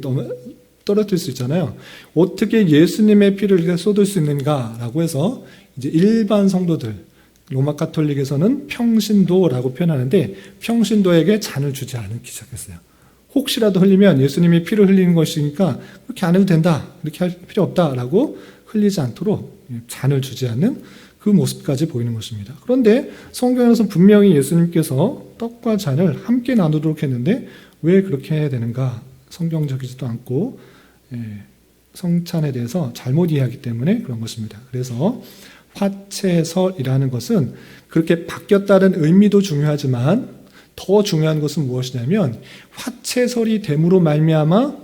떨어뜨릴 수 있잖아요. 어떻게 예수님의 피를 이렇게 쏟을 수 있는가라고 해서 이제 일반 성도들, 로마 가톨릭에서는 평신도라고 표현하는데 평신도에게 잔을 주지 않기 시작했어요. 혹시라도 흘리면 예수님이 피를 흘리는 것이니까 그렇게 안 해도 된다. 이렇게 할 필요 없다라고 흘리지 않도록 잔을 주지 않는 그 모습까지 보이는 것입니다. 그런데 성경에서 분명히 예수님께서 떡과 잔을 함께 나누도록 했는데 왜 그렇게 해야 되는가? 성경적이지도 않고 성찬에 대해서 잘못 이해하기 때문에 그런 것입니다. 그래서 화채설이라는 것은 그렇게 바뀌었다는 의미도 중요하지만 더 중요한 것은 무엇이냐면 화채설이 됨으로 말미암아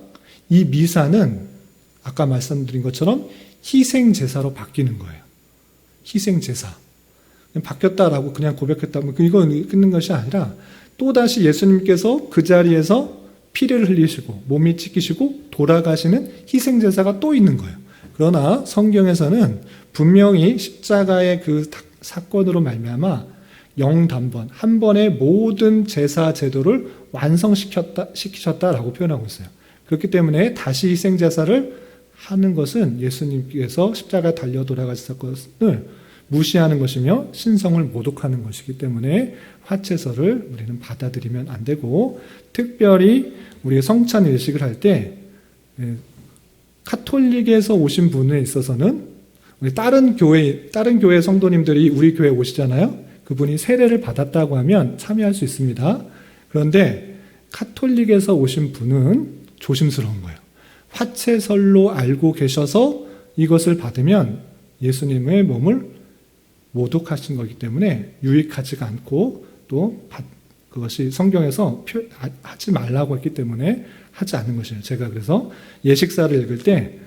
이 미사는 아까 말씀드린 것처럼 희생제사로 바뀌는 거예요. 희생제사. 바뀌었다라고 그냥 고백했다면 이건 끊는 것이 아니라 또다시 예수님께서 그 자리에서 피를 흘리시고 몸이 찢기시고 돌아가시는 희생제사가 또 있는 거예요. 그러나 성경에서는 분명히 십자가의 그 사건으로 말미암아 영단번, 한 번에 모든 제사 제도를 완성시키셨다라고 표현하고 있어요. 그렇기 때문에 다시 희생제사를 하는 것은 예수님께서 십자가에 달려 돌아가셨을 것을 무시하는 것이며 신성을 모독하는 것이기 때문에 화채설을 우리는 받아들이면 안 되고, 특별히 우리가 성찬 일식을 할 때 카톨릭에서 오신 분에 있어서는 우리 다른 교회 성도님들이 우리 교회에 오시잖아요. 그분이 세례를 받았다고 하면 참여할 수 있습니다. 그런데 카톨릭에서 오신 분은 조심스러운 거예요. 화채설로 알고 계셔서 이것을 받으면 예수님의 몸을 모독하신 거기 때문에 유익하지가 않고, 또 그것이 성경에서 하지 말라고 했기 때문에 하지 않는 것이에요. 제가 그래서 예식사를 읽을 때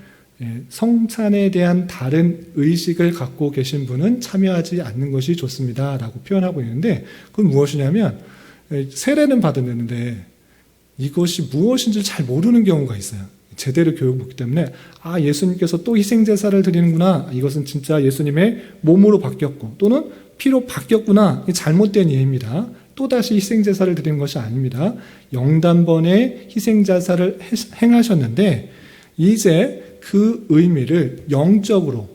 성찬에 대한 다른 의식을 갖고 계신 분은 참여하지 않는 것이 좋습니다 라고 표현하고 있는데, 그건 무엇이냐면 세례는 받았는데 이것이 무엇인지 잘 모르는 경우가 있어요. 제대로 교육 못 받기 때문에 예수님께서 또 희생제사를 드리는구나, 이것은 진짜 예수님의 몸으로 바뀌었고 또는 피로 바뀌었구나, 잘못된 이해입니다. 또다시 희생제사를 드리는 것이 아닙니다. 영단번에 희생제사를 행하셨는데 이제 그 의미를 영적으로,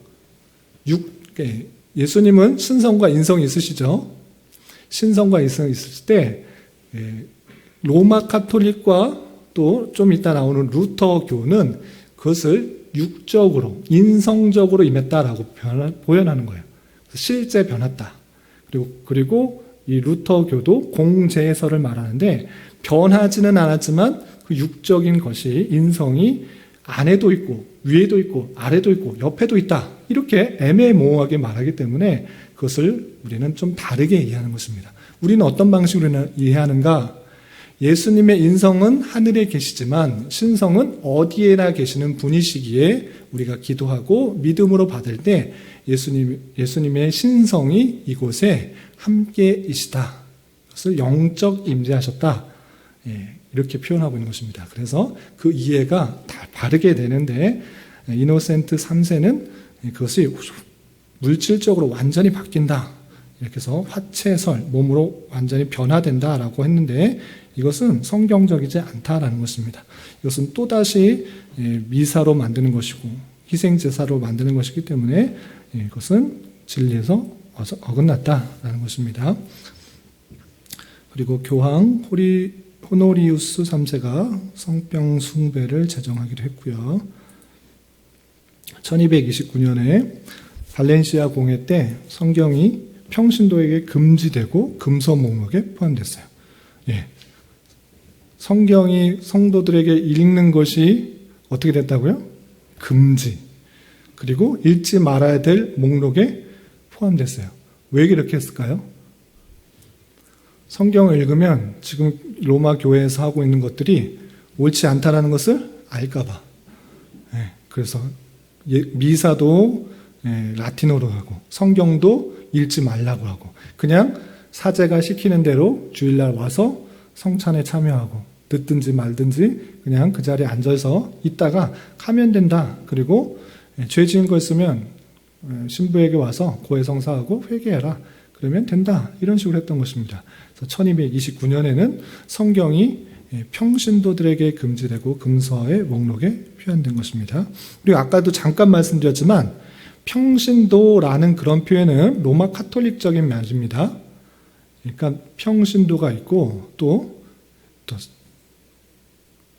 예수님은 신성과 인성이 있으시죠. 신성과 인성이 있을 때 로마 카톨릭과 또 좀 이따 나오는 루터교는 그것을 육적으로, 인성적으로 임했다라고 표현하는 거예요. 실제 변했다. 그리고 이 루터교도 공제설을 말하는데, 변하지는 않았지만 그 육적인 것이, 인성이 안에도 있고 위에도 있고 아래도 있고 옆에도 있다, 이렇게 애매모호하게 말하기 때문에 그것을 우리는 좀 다르게 이해하는 것입니다. 우리는 어떤 방식으로 이해하는가? 예수님의 인성은 하늘에 계시지만 신성은 어디에나 계시는 분이시기에 우리가 기도하고 믿음으로 받을 때 예수님의 신성이 이곳에 함께이시다, 그것을 영적 임재하셨다, 이렇게 표현하고 있는 것입니다. 그래서 그 이해가 다 바르게 되는데, 이노센트 3세는 그것이 물질적으로 완전히 바뀐다, 이렇게 해서 화채설, 몸으로 완전히 변화된다라고 했는데, 이것은 성경적이지 않다라는 것입니다. 이것은 또다시 미사로 만드는 것이고 희생제사로 만드는 것이기 때문에 이것은 진리에서 어긋났다라는 것입니다. 그리고 교황 호노리우스 3세가 성병 숭배를 제정하기로 했고요. 1229년에 발렌시아 공회 때 성경이 평신도에게 금지되고 금서 목록에 포함됐어요. 성경이 성도들에게 읽는 것이 어떻게 됐다고요? 금지. 그리고 읽지 말아야 될 목록에 포함됐어요. 왜 그렇게 했을까요? 성경을 읽으면 지금 로마 교회에서 하고 있는 것들이 옳지 않다라는 것을 알까봐. 그래서 미사도 라틴어로 하고 성경도 읽지 말라고 하고, 그냥 사제가 시키는 대로 주일날 와서 성찬에 참여하고 듣든지 말든지 그냥 그 자리에 앉아서 있다가 가면 된다. 그리고 죄 지은 거 있으면 신부에게 와서 고해성사하고 회개해라, 그러면 된다, 이런 식으로 했던 것입니다. 그래서 1229년에는 성경이 평신도들에게 금지되고 금서의 목록에 표현된 것입니다. 그리고 아까도 잠깐 말씀드렸지만 평신도라는 그런 표현은 로마 카톨릭적인 말입니다. 그러니까 평신도가 있고 또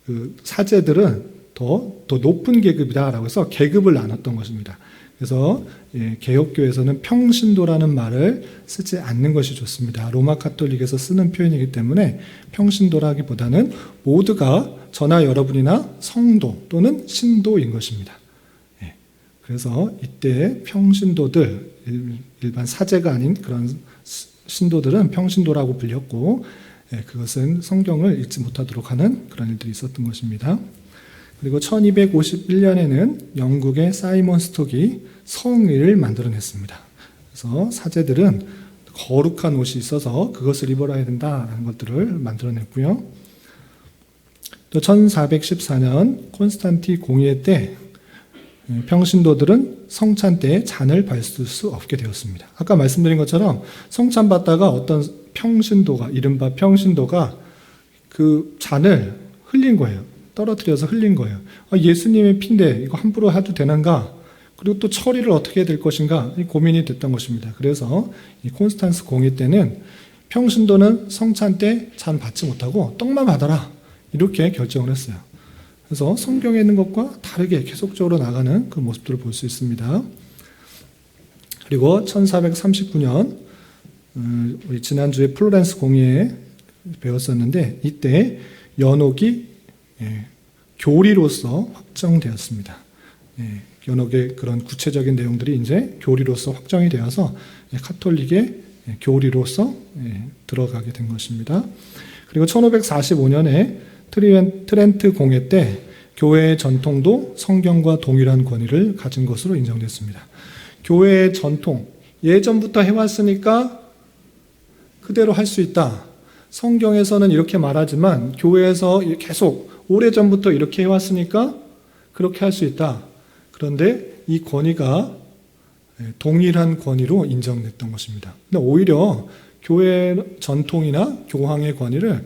그 사제들은 더 높은 계급이다라고 해서 계급을 나눴던 것입니다. 그래서 개혁교에서는 평신도라는 말을 쓰지 않는 것이 좋습니다. 로마 카톨릭에서 쓰는 표현이기 때문에 평신도라기보다는 모두가 저나 여러분이나 성도 또는 신도인 것입니다. 그래서 이때 평신도들, 일반 사제가 아닌 그런 신도들은 평신도라고 불렸고, 그것은 성경을 읽지 못하도록 하는 그런 일들이 있었던 것입니다. 그리고 1251년에는 영국의 사이먼 스톡이 성의를 만들어냈습니다. 그래서 사제들은 거룩한 옷이 있어서 그것을 입어야 된다라는 것들을 만들어냈고요. 또 1414년 콘스탄티 공의회 때 평신도들은 성찬 때 잔을 밟을 수 없게 되었습니다. 아까 말씀드린 것처럼 성찬 받다가 어떤 평신도가, 이른바 평신도가 그 잔을 흘린 거예요. 떨어뜨려서 흘린 거예요. 예수님의 피인데 이거 함부로 해도 되는가? 그리고 또 처리를 어떻게 해야 될 것인가? 고민이 됐던 것입니다. 그래서 이 콘스탄스 공의 때는 평신도는 성찬 때 잔 받지 못하고 떡만 받아라, 이렇게 결정을 했어요. 그래서 성경에 있는 것과 다르게 계속적으로 나가는 그 모습들을 볼 수 있습니다. 그리고 1439년 우리 지난주에 플로렌스 공의회 배웠었는데, 이때 연옥이 교리로서 확정되었습니다. 연옥의 그런 구체적인 내용들이 이제 교리로서 확정이 되어서 카톨릭의 교리로서 들어가게 된 것입니다. 그리고 1545년에 트렌트 공회 때 교회의 전통도 성경과 동일한 권위를 가진 것으로 인정됐습니다. 교회의 전통, 예전부터 해왔으니까 그대로 할 수 있다. 성경에서는 이렇게 말하지만 교회에서 계속 오래전부터 이렇게 해왔으니까 그렇게 할 수 있다. 그런데 이 권위가 동일한 권위로 인정됐던 것입니다. 근데 오히려 교회 전통이나 교황의 권위를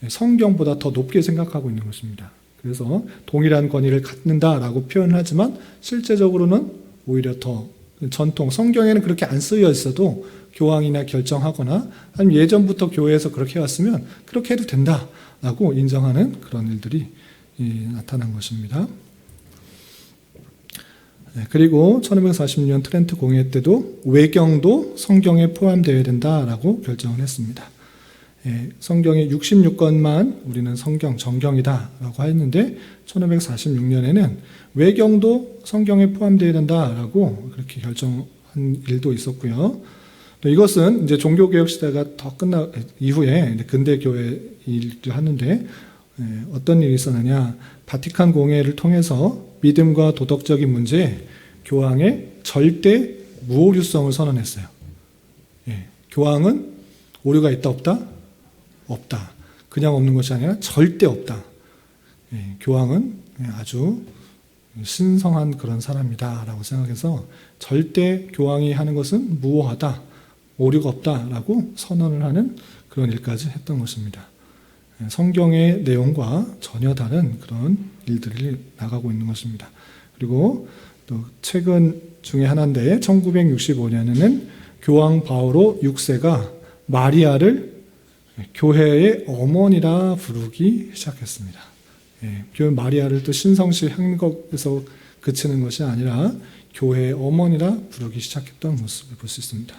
성경보다 더 높게 생각하고 있는 것입니다. 그래서 동일한 권위를 갖는다라고 표현하지만 실제적으로는 오히려 더 전통, 성경에는 그렇게 안 쓰여 있어도 교황이나 결정하거나 아니면 예전부터 교회에서 그렇게 해왔으면 그렇게 해도 된다라고 인정하는 그런 일들이 나타난 것입니다. 그리고 1546년 트렌트 공회 때도 외경도 성경에 포함되어야 된다라고 결정을 했습니다. 성경의 66권만 우리는 성경, 정경이다라고 했는데 1546년에는 외경도 성경에 포함되어야 된다라고 그렇게 결정한 일도 있었고요. 또 이것은 이제 종교개혁 시대가 더 끝나 이후에 근대교회 일을 하는데 어떤 일이 있었느냐, 바티칸 공회를 통해서 믿음과 도덕적인 문제에 교황의 절대 무오류성을 선언했어요. 교황은 오류가 있다 없다? 없다. 그냥 없는 것이 아니라 절대 없다. 교황은 아주 신성한 그런 사람이다라고 생각해서 절대 교황이 하는 것은 무오하다, 오류가 없다라고 선언을 하는 그런 일까지 했던 것입니다. 성경의 내용과 전혀 다른 그런 일들이 나가고 있는 것입니다. 그리고 또 최근 중에 하나인데 1965년에는 교황 바오로 6세가 마리아를 교회의 어머니라 부르기 시작했습니다. 교회 마리아를 또 신성시 행복에서 그치는 것이 아니라 교회의 어머니라 부르기 시작했던 모습을 볼 수 있습니다.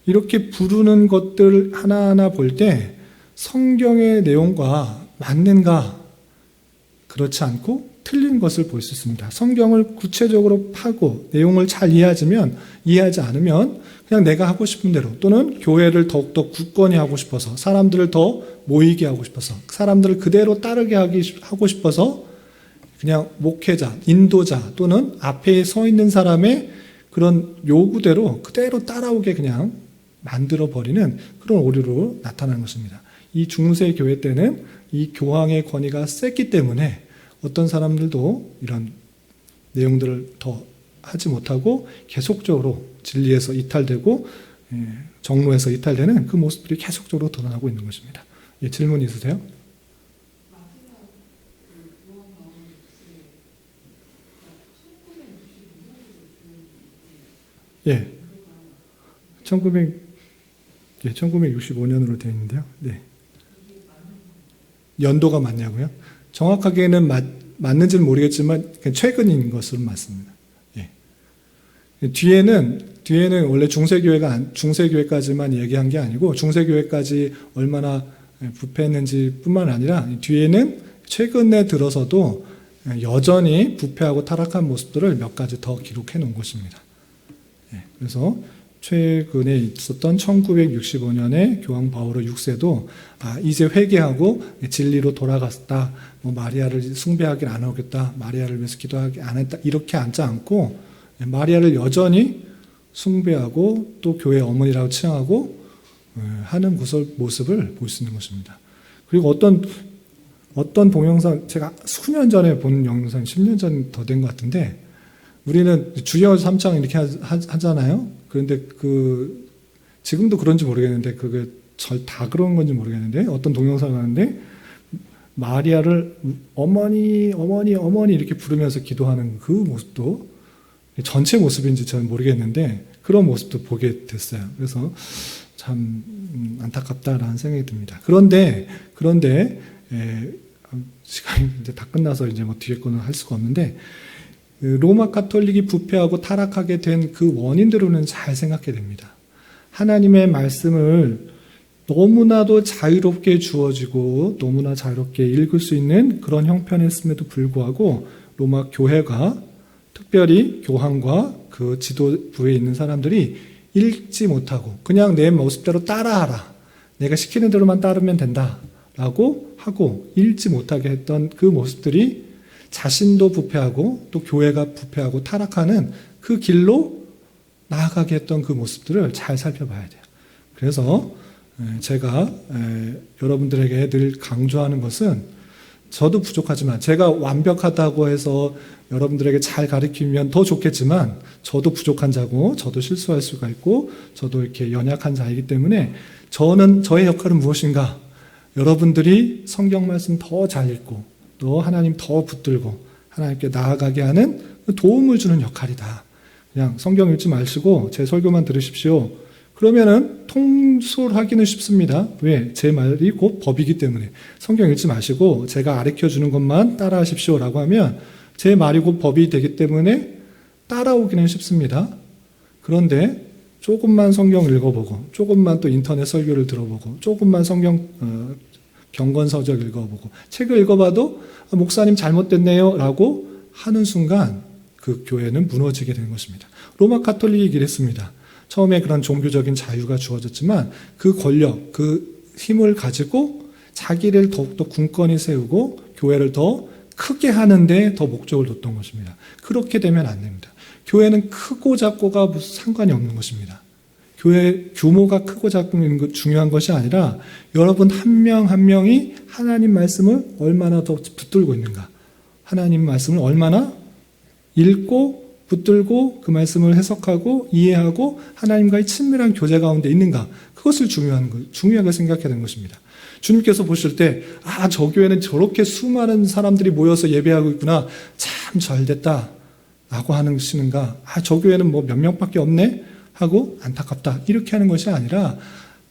이렇게 부르는 것들 하나하나 볼 때 성경의 내용과 맞는가, 그렇지 않고 틀린 것을 볼 수 있습니다. 성경을 구체적으로 파고 내용을 잘 이해하지 않으면 그냥 내가 하고 싶은 대로, 또는 교회를 더욱더 굳건히 하고 싶어서, 사람들을 더 모이게 하고 싶어서, 사람들을 그대로 따르게 하고 싶어서 그냥 목회자, 인도자 또는 앞에 서 있는 사람의 그런 요구대로 그대로 따라오게 그냥 만들어버리는 그런 오류로 나타나는 것입니다. 이 중세 교회 때는 이 교황의 권위가 셌기 때문에 어떤 사람들도 이런 내용들을 더 하지 못하고 계속적으로 진리에서 이탈되고 정로에서 이탈되는 그 모습들이 계속적으로 드러나고 있는 것입니다. 질문 있으세요? 예. 1965년으로 되어 있는데요. 네. 연도가 맞냐고요? 정확하게는 맞는지는 모르겠지만 최근인 것으로 맞습니다. 예. 뒤에는 원래 중세교회까지만 얘기한 게 아니고 중세교회까지 얼마나 부패했는지 뿐만 아니라 뒤에는 최근에 들어서도 여전히 부패하고 타락한 모습들을 몇 가지 더 기록해 놓은 것입니다. 예. 그래서 최근에 있었던 1965년에 교황 바오로 6세도 이제 회개하고 진리로 돌아갔다, 마리아를 숭배하길 안 하겠다, 마리아를 위해서 기도하기 안 했다, 이렇게 앉지 않고 마리아를 여전히 숭배하고 또 교회 어머니라고 칭하고 하는 모습을 볼 수 있는 것입니다. 그리고 어떤 동영상, 제가 수년 전에 본 영상, 10년 전 더 된 것 같은데, 우리는 주여 3장 이렇게 하잖아요? 그런데 지금도 그런지 모르겠는데, 그게 다 그런 건지 모르겠는데, 어떤 동영상을 하는데, 마리아를 어머니 이렇게 부르면서 기도하는 그 모습도 전체 모습인지 저는 모르겠는데, 그런 모습도 보게 됐어요. 그래서 참 안타깝다라는 생각이 듭니다. 그런데 시간이 이제 다 끝나서 이제 뭐 뒤에 거는 할 수가 없는데, 로마 가톨릭이 부패하고 타락하게 된 그 원인들로는 잘 생각해야 됩니다. 하나님의 말씀을 너무나도 자유롭게 주어지고 너무나 자유롭게 읽을 수 있는 그런 형편이었음에도 불구하고 로마 교회가, 특별히 교황과 그 지도부에 있는 사람들이 읽지 못하고 그냥 내 모습대로 따라하라, 내가 시키는 대로만 따르면 된다 라고 하고 읽지 못하게 했던 그 모습들이 자신도 부패하고 또 교회가 부패하고 타락하는 그 길로 나아가게 했던 그 모습들을 잘 살펴봐야 돼요. 그래서 제가 여러분들에게 늘 강조하는 것은, 저도 부족하지만 제가 완벽하다고 해서 여러분들에게 잘 가르치면 더 좋겠지만, 저도 부족한 자고 저도 실수할 수가 있고 저도 이렇게 연약한 자이기 때문에 저의 역할은 무엇인가? 여러분들이 성경 말씀 더 잘 읽고 또 하나님 더 붙들고 하나님께 나아가게 하는 도움을 주는 역할이다. 그냥 성경 읽지 마시고 제 설교만 들으십시오. 그러면은 통솔하기는 쉽습니다. 왜? 제 말이 곧 법이기 때문에. 성경 읽지 마시고 제가 가르쳐주는 것만 따라하십시오라고 하면 제 말이 곧 법이 되기 때문에 따라오기는 쉽습니다. 그런데 조금만 성경 읽어보고, 조금만 또 인터넷 설교를 들어보고, 조금만 성경 경건서적 읽어보고, 책을 읽어봐도 목사님 잘못됐네요 라고 하는 순간 그 교회는 무너지게 되는 것입니다. 로마 가톨릭이 그랬습니다. 처음에 그런 종교적인 자유가 주어졌지만 그 권력, 그 힘을 가지고 자기를 더욱더 굳건히 세우고 교회를 더 크게 하는데 더 목적을 뒀던 것입니다. 그렇게 되면 안 됩니다. 교회는 크고 작고가 무슨 상관이 없는 것입니다. 교회 규모가 크고 작고 중요한 것이 아니라 여러분 한 명 한 명이 하나님 말씀을 얼마나 더 붙들고 있는가, 하나님 말씀을 얼마나 읽고 붙들고 그 말씀을 해석하고 이해하고 하나님과의 친밀한 교제 가운데 있는가, 그것을 중요하게 생각해야 되는 것입니다. 주님께서 보실 때, 저 교회는 저렇게 수많은 사람들이 모여서 예배하고 있구나, 참 잘됐다 라고 하시는가, 저 교회는 뭐 몇 명밖에 없네 하고 안타깝다, 이렇게 하는 것이 아니라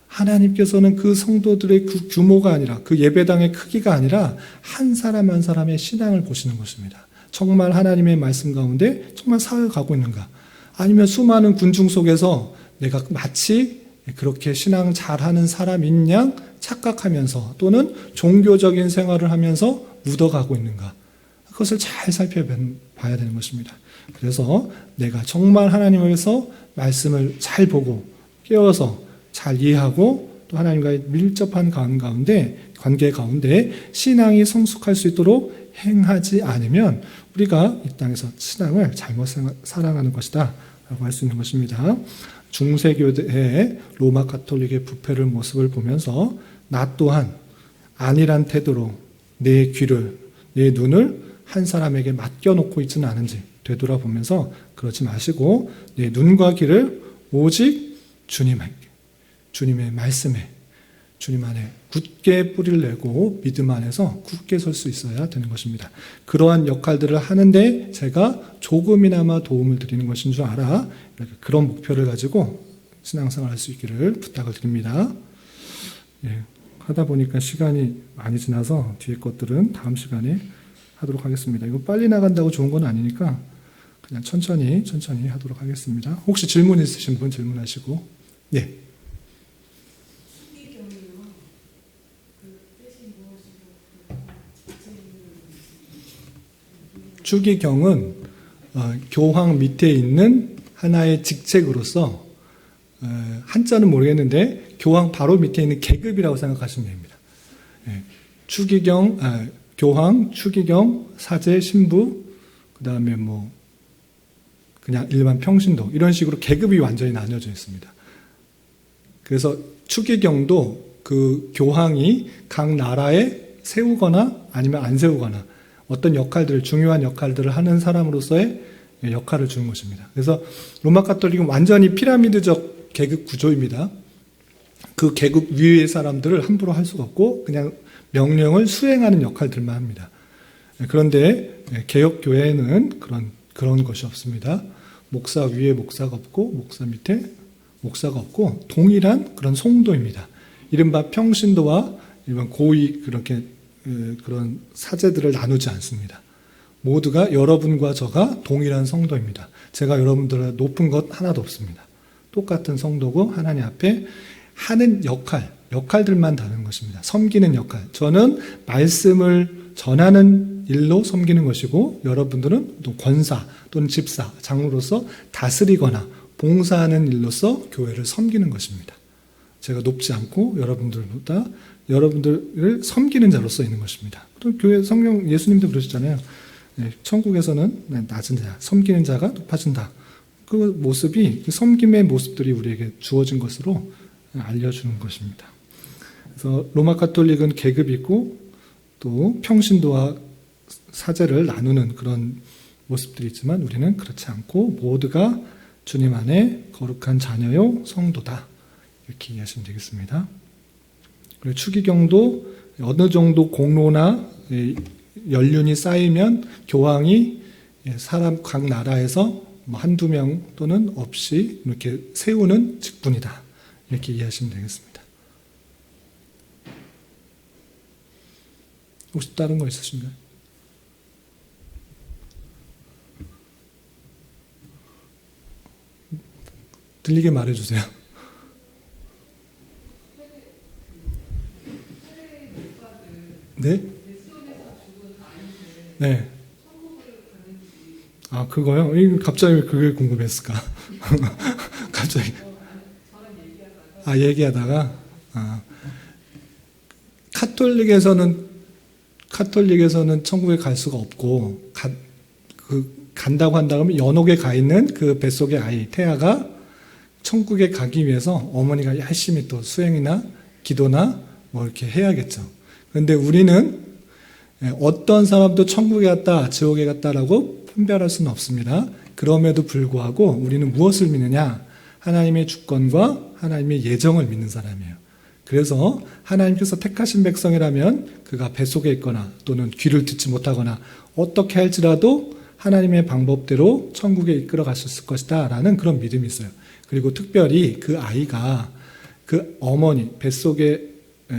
하나님께서는 그 성도들의 그 규모가 아니라 그 예배당의 크기가 아니라 한 사람 한 사람의 신앙을 보시는 것입니다. 정말 하나님의 말씀 가운데 정말 살아가고 있는가, 아니면 수많은 군중 속에서 내가 마치 그렇게 신앙 잘하는 사람인 양 착각하면서 또는 종교적인 생활을 하면서 묻어가고 있는가, 그것을 잘 살펴봐야 되는 것입니다. 그래서 내가 정말 하나님에서 말씀을 잘 보고 깨어서 잘 이해하고 또 하나님과의 밀접한 관계 가운데 신앙이 성숙할 수 있도록 행하지 않으면 우리가 이 땅에서 신앙을 잘못 살아가는 것이다 라고 할 수 있는 것입니다. 중세교회의 로마 가톨릭의 부패를 모습을 보면서 나 또한 안일한 태도로 내 귀를, 내 눈을 한 사람에게 맡겨놓고 있지는 않은지 되돌아보면서 그러지 마시고 내 눈과 귀를 오직 주님의 말씀에, 주님 안에 굳게 뿌리를 내고 믿음 안에서 굳게 설 수 있어야 되는 것입니다. 그러한 역할들을 하는데 제가 조금이나마 도움을 드리는 것인 줄 알아, 이렇게 그런 목표를 가지고 신앙생활 할 수 있기를 부탁을 드립니다. 하다 보니까 시간이 많이 지나서 뒤에 것들은 다음 시간에 하도록 하겠습니다. 이거 빨리 나간다고 좋은 건 아니니까 그냥 천천히 하도록 하겠습니다. 혹시 질문 있으신 분 질문하시고. 예. 추기경은 교황 밑에 있는 하나의 직책으로서, 한자는 모르겠는데 교황 바로 밑에 있는 계급이라고 생각하시면 됩니다. 추기경, 교황, 추기경, 사제, 신부, 그 다음에 뭐 그냥 일반 평신도, 이런 식으로 계급이 완전히 나뉘어져 있습니다. 그래서 추기경도 그 교황이 각 나라에 세우거나 아니면 안 세우거나 어떤 역할들을, 중요한 역할들을 하는 사람으로서의 역할을 주는 것입니다. 그래서 로마 가톨릭은 완전히 피라미드적 계급 구조입니다. 그 계급 위의 사람들을 함부로 할 수가 없고 그냥 명령을 수행하는 역할들만 합니다. 그런데 개혁교회는 그런 것이 없습니다. 목사 위에 목사가 없고 목사 밑에 목사가 없고 동일한 그런 성도입니다. 이른바 평신도와 일반 고위 그런 사제들을 나누지 않습니다. 모두가 여러분과 저가 동일한 성도입니다. 제가 여러분들보다 높은 것 하나도 없습니다. 똑같은 성도고 하나님 앞에 하는 역할들만 다른 것입니다. 섬기는 역할. 저는 말씀을 전하는 일로 섬기는 것이고 여러분들은 또 권사 또는 집사, 장로로서 다스리거나 봉사하는 일로서 교회를 섬기는 것입니다. 제가 높지 않고 여러분들보다 여러분들을 섬기는 자로서 있는 것입니다. 또 교회 성령 예수님도 그러셨잖아요. 천국에서는 낮은 자, 섬기는 자가 높아진다. 그 모습이, 그 섬김의 모습들이 우리에게 주어진 것으로 알려주는 것입니다. 그래서 로마 가톨릭은 계급이 있고 또 평신도와 사제를 나누는 그런 모습들이 있지만 우리는 그렇지 않고 모두가 주님 안에 거룩한 자녀요 성도다. 이렇게 이해하시면 되겠습니다. 그리고 추기경도 어느 정도 공로나 연륜이 쌓이면 교황이 각 나라에서 한두 명 또는 없이 이렇게 세우는 직분이다. 이렇게 이해하시면 되겠습니다. 혹시 다른 거 있으신가요? 들리게 말해주세요. 네? 네. 아, 그거요? 갑자기 그게 궁금했을까? 갑자기. 얘기하다가. 카톨릭에서는 천국에 갈 수가 없고, 간다고 한다면 연옥에 가 있는 그 뱃속의 아이, 태아가 천국에 가기 위해서 어머니가 열심히 또 수행이나 기도나 뭐 이렇게 해야겠죠. 그런데 우리는 어떤 사람도 천국에 갔다, 지옥에 갔다라고 분별할 수는 없습니다. 그럼에도 불구하고 우리는 무엇을 믿느냐? 하나님의 주권과 하나님의 예정을 믿는 사람이에요. 그래서 하나님께서 택하신 백성이라면 그가 뱃속에 있거나 또는 귀를 듣지 못하거나 어떻게 할지라도 하나님의 방법대로 천국에 이끌어 갔을 것이다 라는 그런 믿음이 있어요. 그리고 특별히 그 아이가 그 어머니, 뱃속에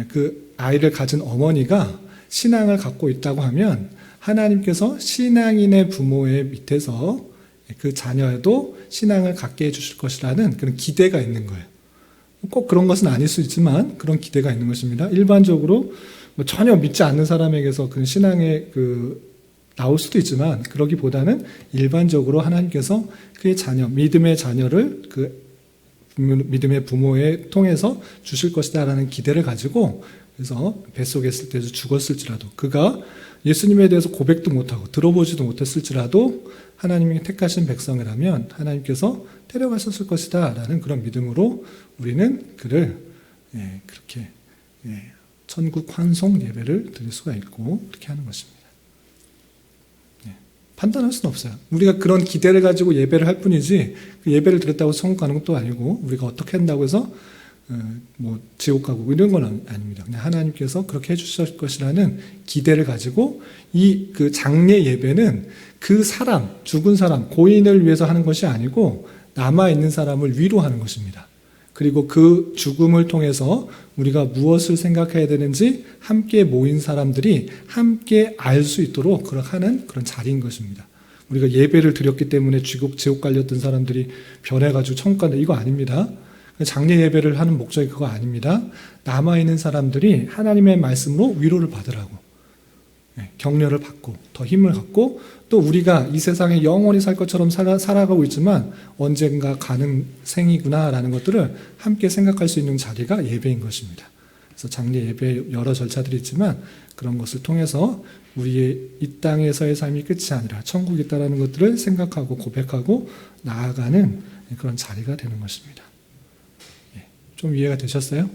그 아이를 가진 어머니가 신앙을 갖고 있다고 하면 하나님께서 신앙인의 부모의 밑에서 그 자녀에도 신앙을 갖게 해주실 것이라는 그런 기대가 있는 거예요. 꼭 그런 것은 아닐 수 있지만 그런 기대가 있는 것입니다. 일반적으로 전혀 믿지 않는 사람에게서 그 신앙에 나올 수도 있지만 그러기보다는 일반적으로 하나님께서 그의 자녀, 믿음의 자녀를 믿음의 부모에 통해서 주실 것이다라는 기대를 가지고 그래서 뱃속에 있을 때도 죽었을지라도 그가 예수님에 대해서 고백도 못하고 들어보지도 못했을지라도 하나님이 택하신 백성이라면 하나님께서 데려가셨을 것이다 라는 그런 믿음으로 우리는 그를 그렇게 천국 환송 예배를 드릴 수가 있고 그렇게 하는 것입니다. 판단할 수는 없어요. 우리가 그런 기대를 가지고 예배를 할 뿐이지 그 예배를 드렸다고 천국 가는 것도 아니고 우리가 어떻게 한다고 해서 지옥 가고 이런 건 아닙니다. 그냥 하나님께서 그렇게 해주실 것이라는 기대를 가지고 그 장례 예배는 그 사람, 죽은 사람, 고인을 위해서 하는 것이 아니고 남아있는 사람을 위로하는 것입니다. 그리고 그 죽음을 통해서 우리가 무엇을 생각해야 되는지 함께 모인 사람들이 함께 알 수 있도록 하는 그런 자리인 것입니다. 우리가 예배를 드렸기 때문에 지옥 갈렸던 사람들이 변해가지고 천국 간다 이거 아닙니다. 장례 예배를 하는 목적이 그거 아닙니다. 남아있는 사람들이 하나님의 말씀으로 위로를 받으라고 격려를 받고 더 힘을 갖고 또 우리가 이 세상에 영원히 살 것처럼 살아가고 있지만 언젠가 가는 생이구나라는 것들을 함께 생각할 수 있는 자리가 예배인 것입니다. 그래서 장례 예배 여러 절차들이 있지만 그런 것을 통해서 우리의 이 땅에서의 삶이 끝이 아니라 천국이 있다는 것들을 생각하고 고백하고 나아가는 그런 자리가 되는 것입니다. 좀 이해가 되셨어요?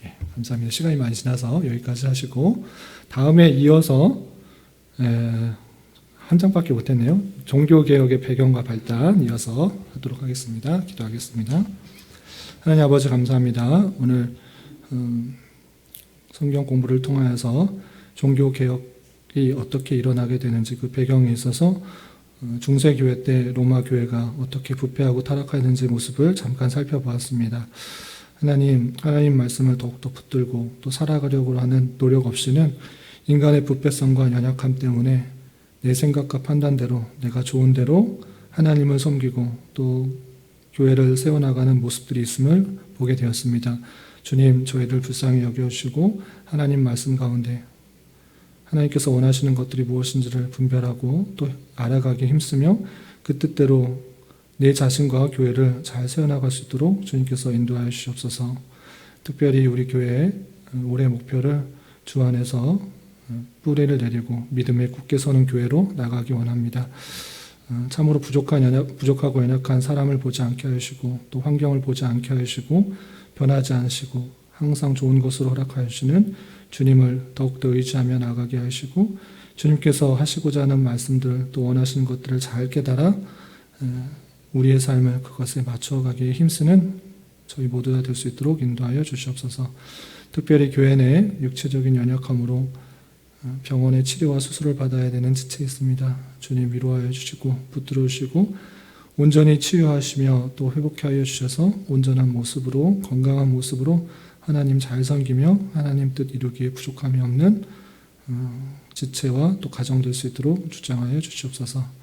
예, 감사합니다. 시간이 많이 지나서 여기까지 하시고 다음에 이어서 한 장밖에 못했네요. 종교개혁의 배경과 발단 이어서 하도록 하겠습니다. 기도하겠습니다. 하나님 아버지 감사합니다. 오늘 성경 공부를 통하여서 종교개혁이 어떻게 일어나게 되는지 그 배경에 있어서 중세교회 때 로마 교회가 어떻게 부패하고 타락하는지 모습을 잠깐 살펴보았습니다. 하나님 말씀을 더욱더 붙들고 또 살아가려고 하는 노력 없이는 인간의 부패성과 연약함 때문에 내 생각과 판단대로 내가 좋은 대로 하나님을 섬기고 또 교회를 세워나가는 모습들이 있음을 보게 되었습니다. 주님, 저희를 불쌍히 여겨주시고 하나님 말씀 가운데 하나님께서 원하시는 것들이 무엇인지를 분별하고 또 알아가기 힘쓰며 그 뜻대로 내 자신과 교회를 잘 세워나갈 수 있도록 주님께서 인도하여 주시옵소서. 특별히 우리 교회의 올해 목표를 주 안에서 뿌리를 내리고 믿음에 굳게 서는 교회로 나가기 원합니다. 참으로 부족하고 연약한 사람을 보지 않게 하시고 또 환경을 보지 않게 하시고 변하지 않으시고 항상 좋은 것으로 허락하여 주시는 주님을 더욱더 의지하며 나가게 하시고 주님께서 하시고자 하는 말씀들 또 원하시는 것들을 잘 깨달아 우리의 삶을 그것에 맞춰가기에 힘쓰는 저희 모두가 될 수 있도록 인도하여 주시옵소서. 특별히 교회 내 육체적인 연약함으로 병원의 치료와 수술을 받아야 되는 지체 있습니다. 주님 위로하여 주시고 붙들어 주시고 온전히 치유하시며 또 회복하여 주셔서 온전한 모습으로 건강한 모습으로 하나님 잘 섬기며 하나님 뜻 이루기에 부족함이 없는 지체와 또 가정 될 수 있도록 주장하여 주시옵소서.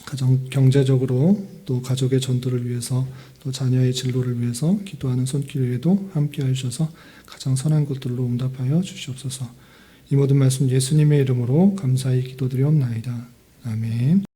가정 경제적으로 또 가족의 전도를 위해서 또 자녀의 진로를 위해서 기도하는 손길 위에도 함께하여 주셔서 가장 선한 것들로 응답하여 주시옵소서. 이 모든 말씀 예수님의 이름으로 감사히 기도드리옵나이다. 아멘.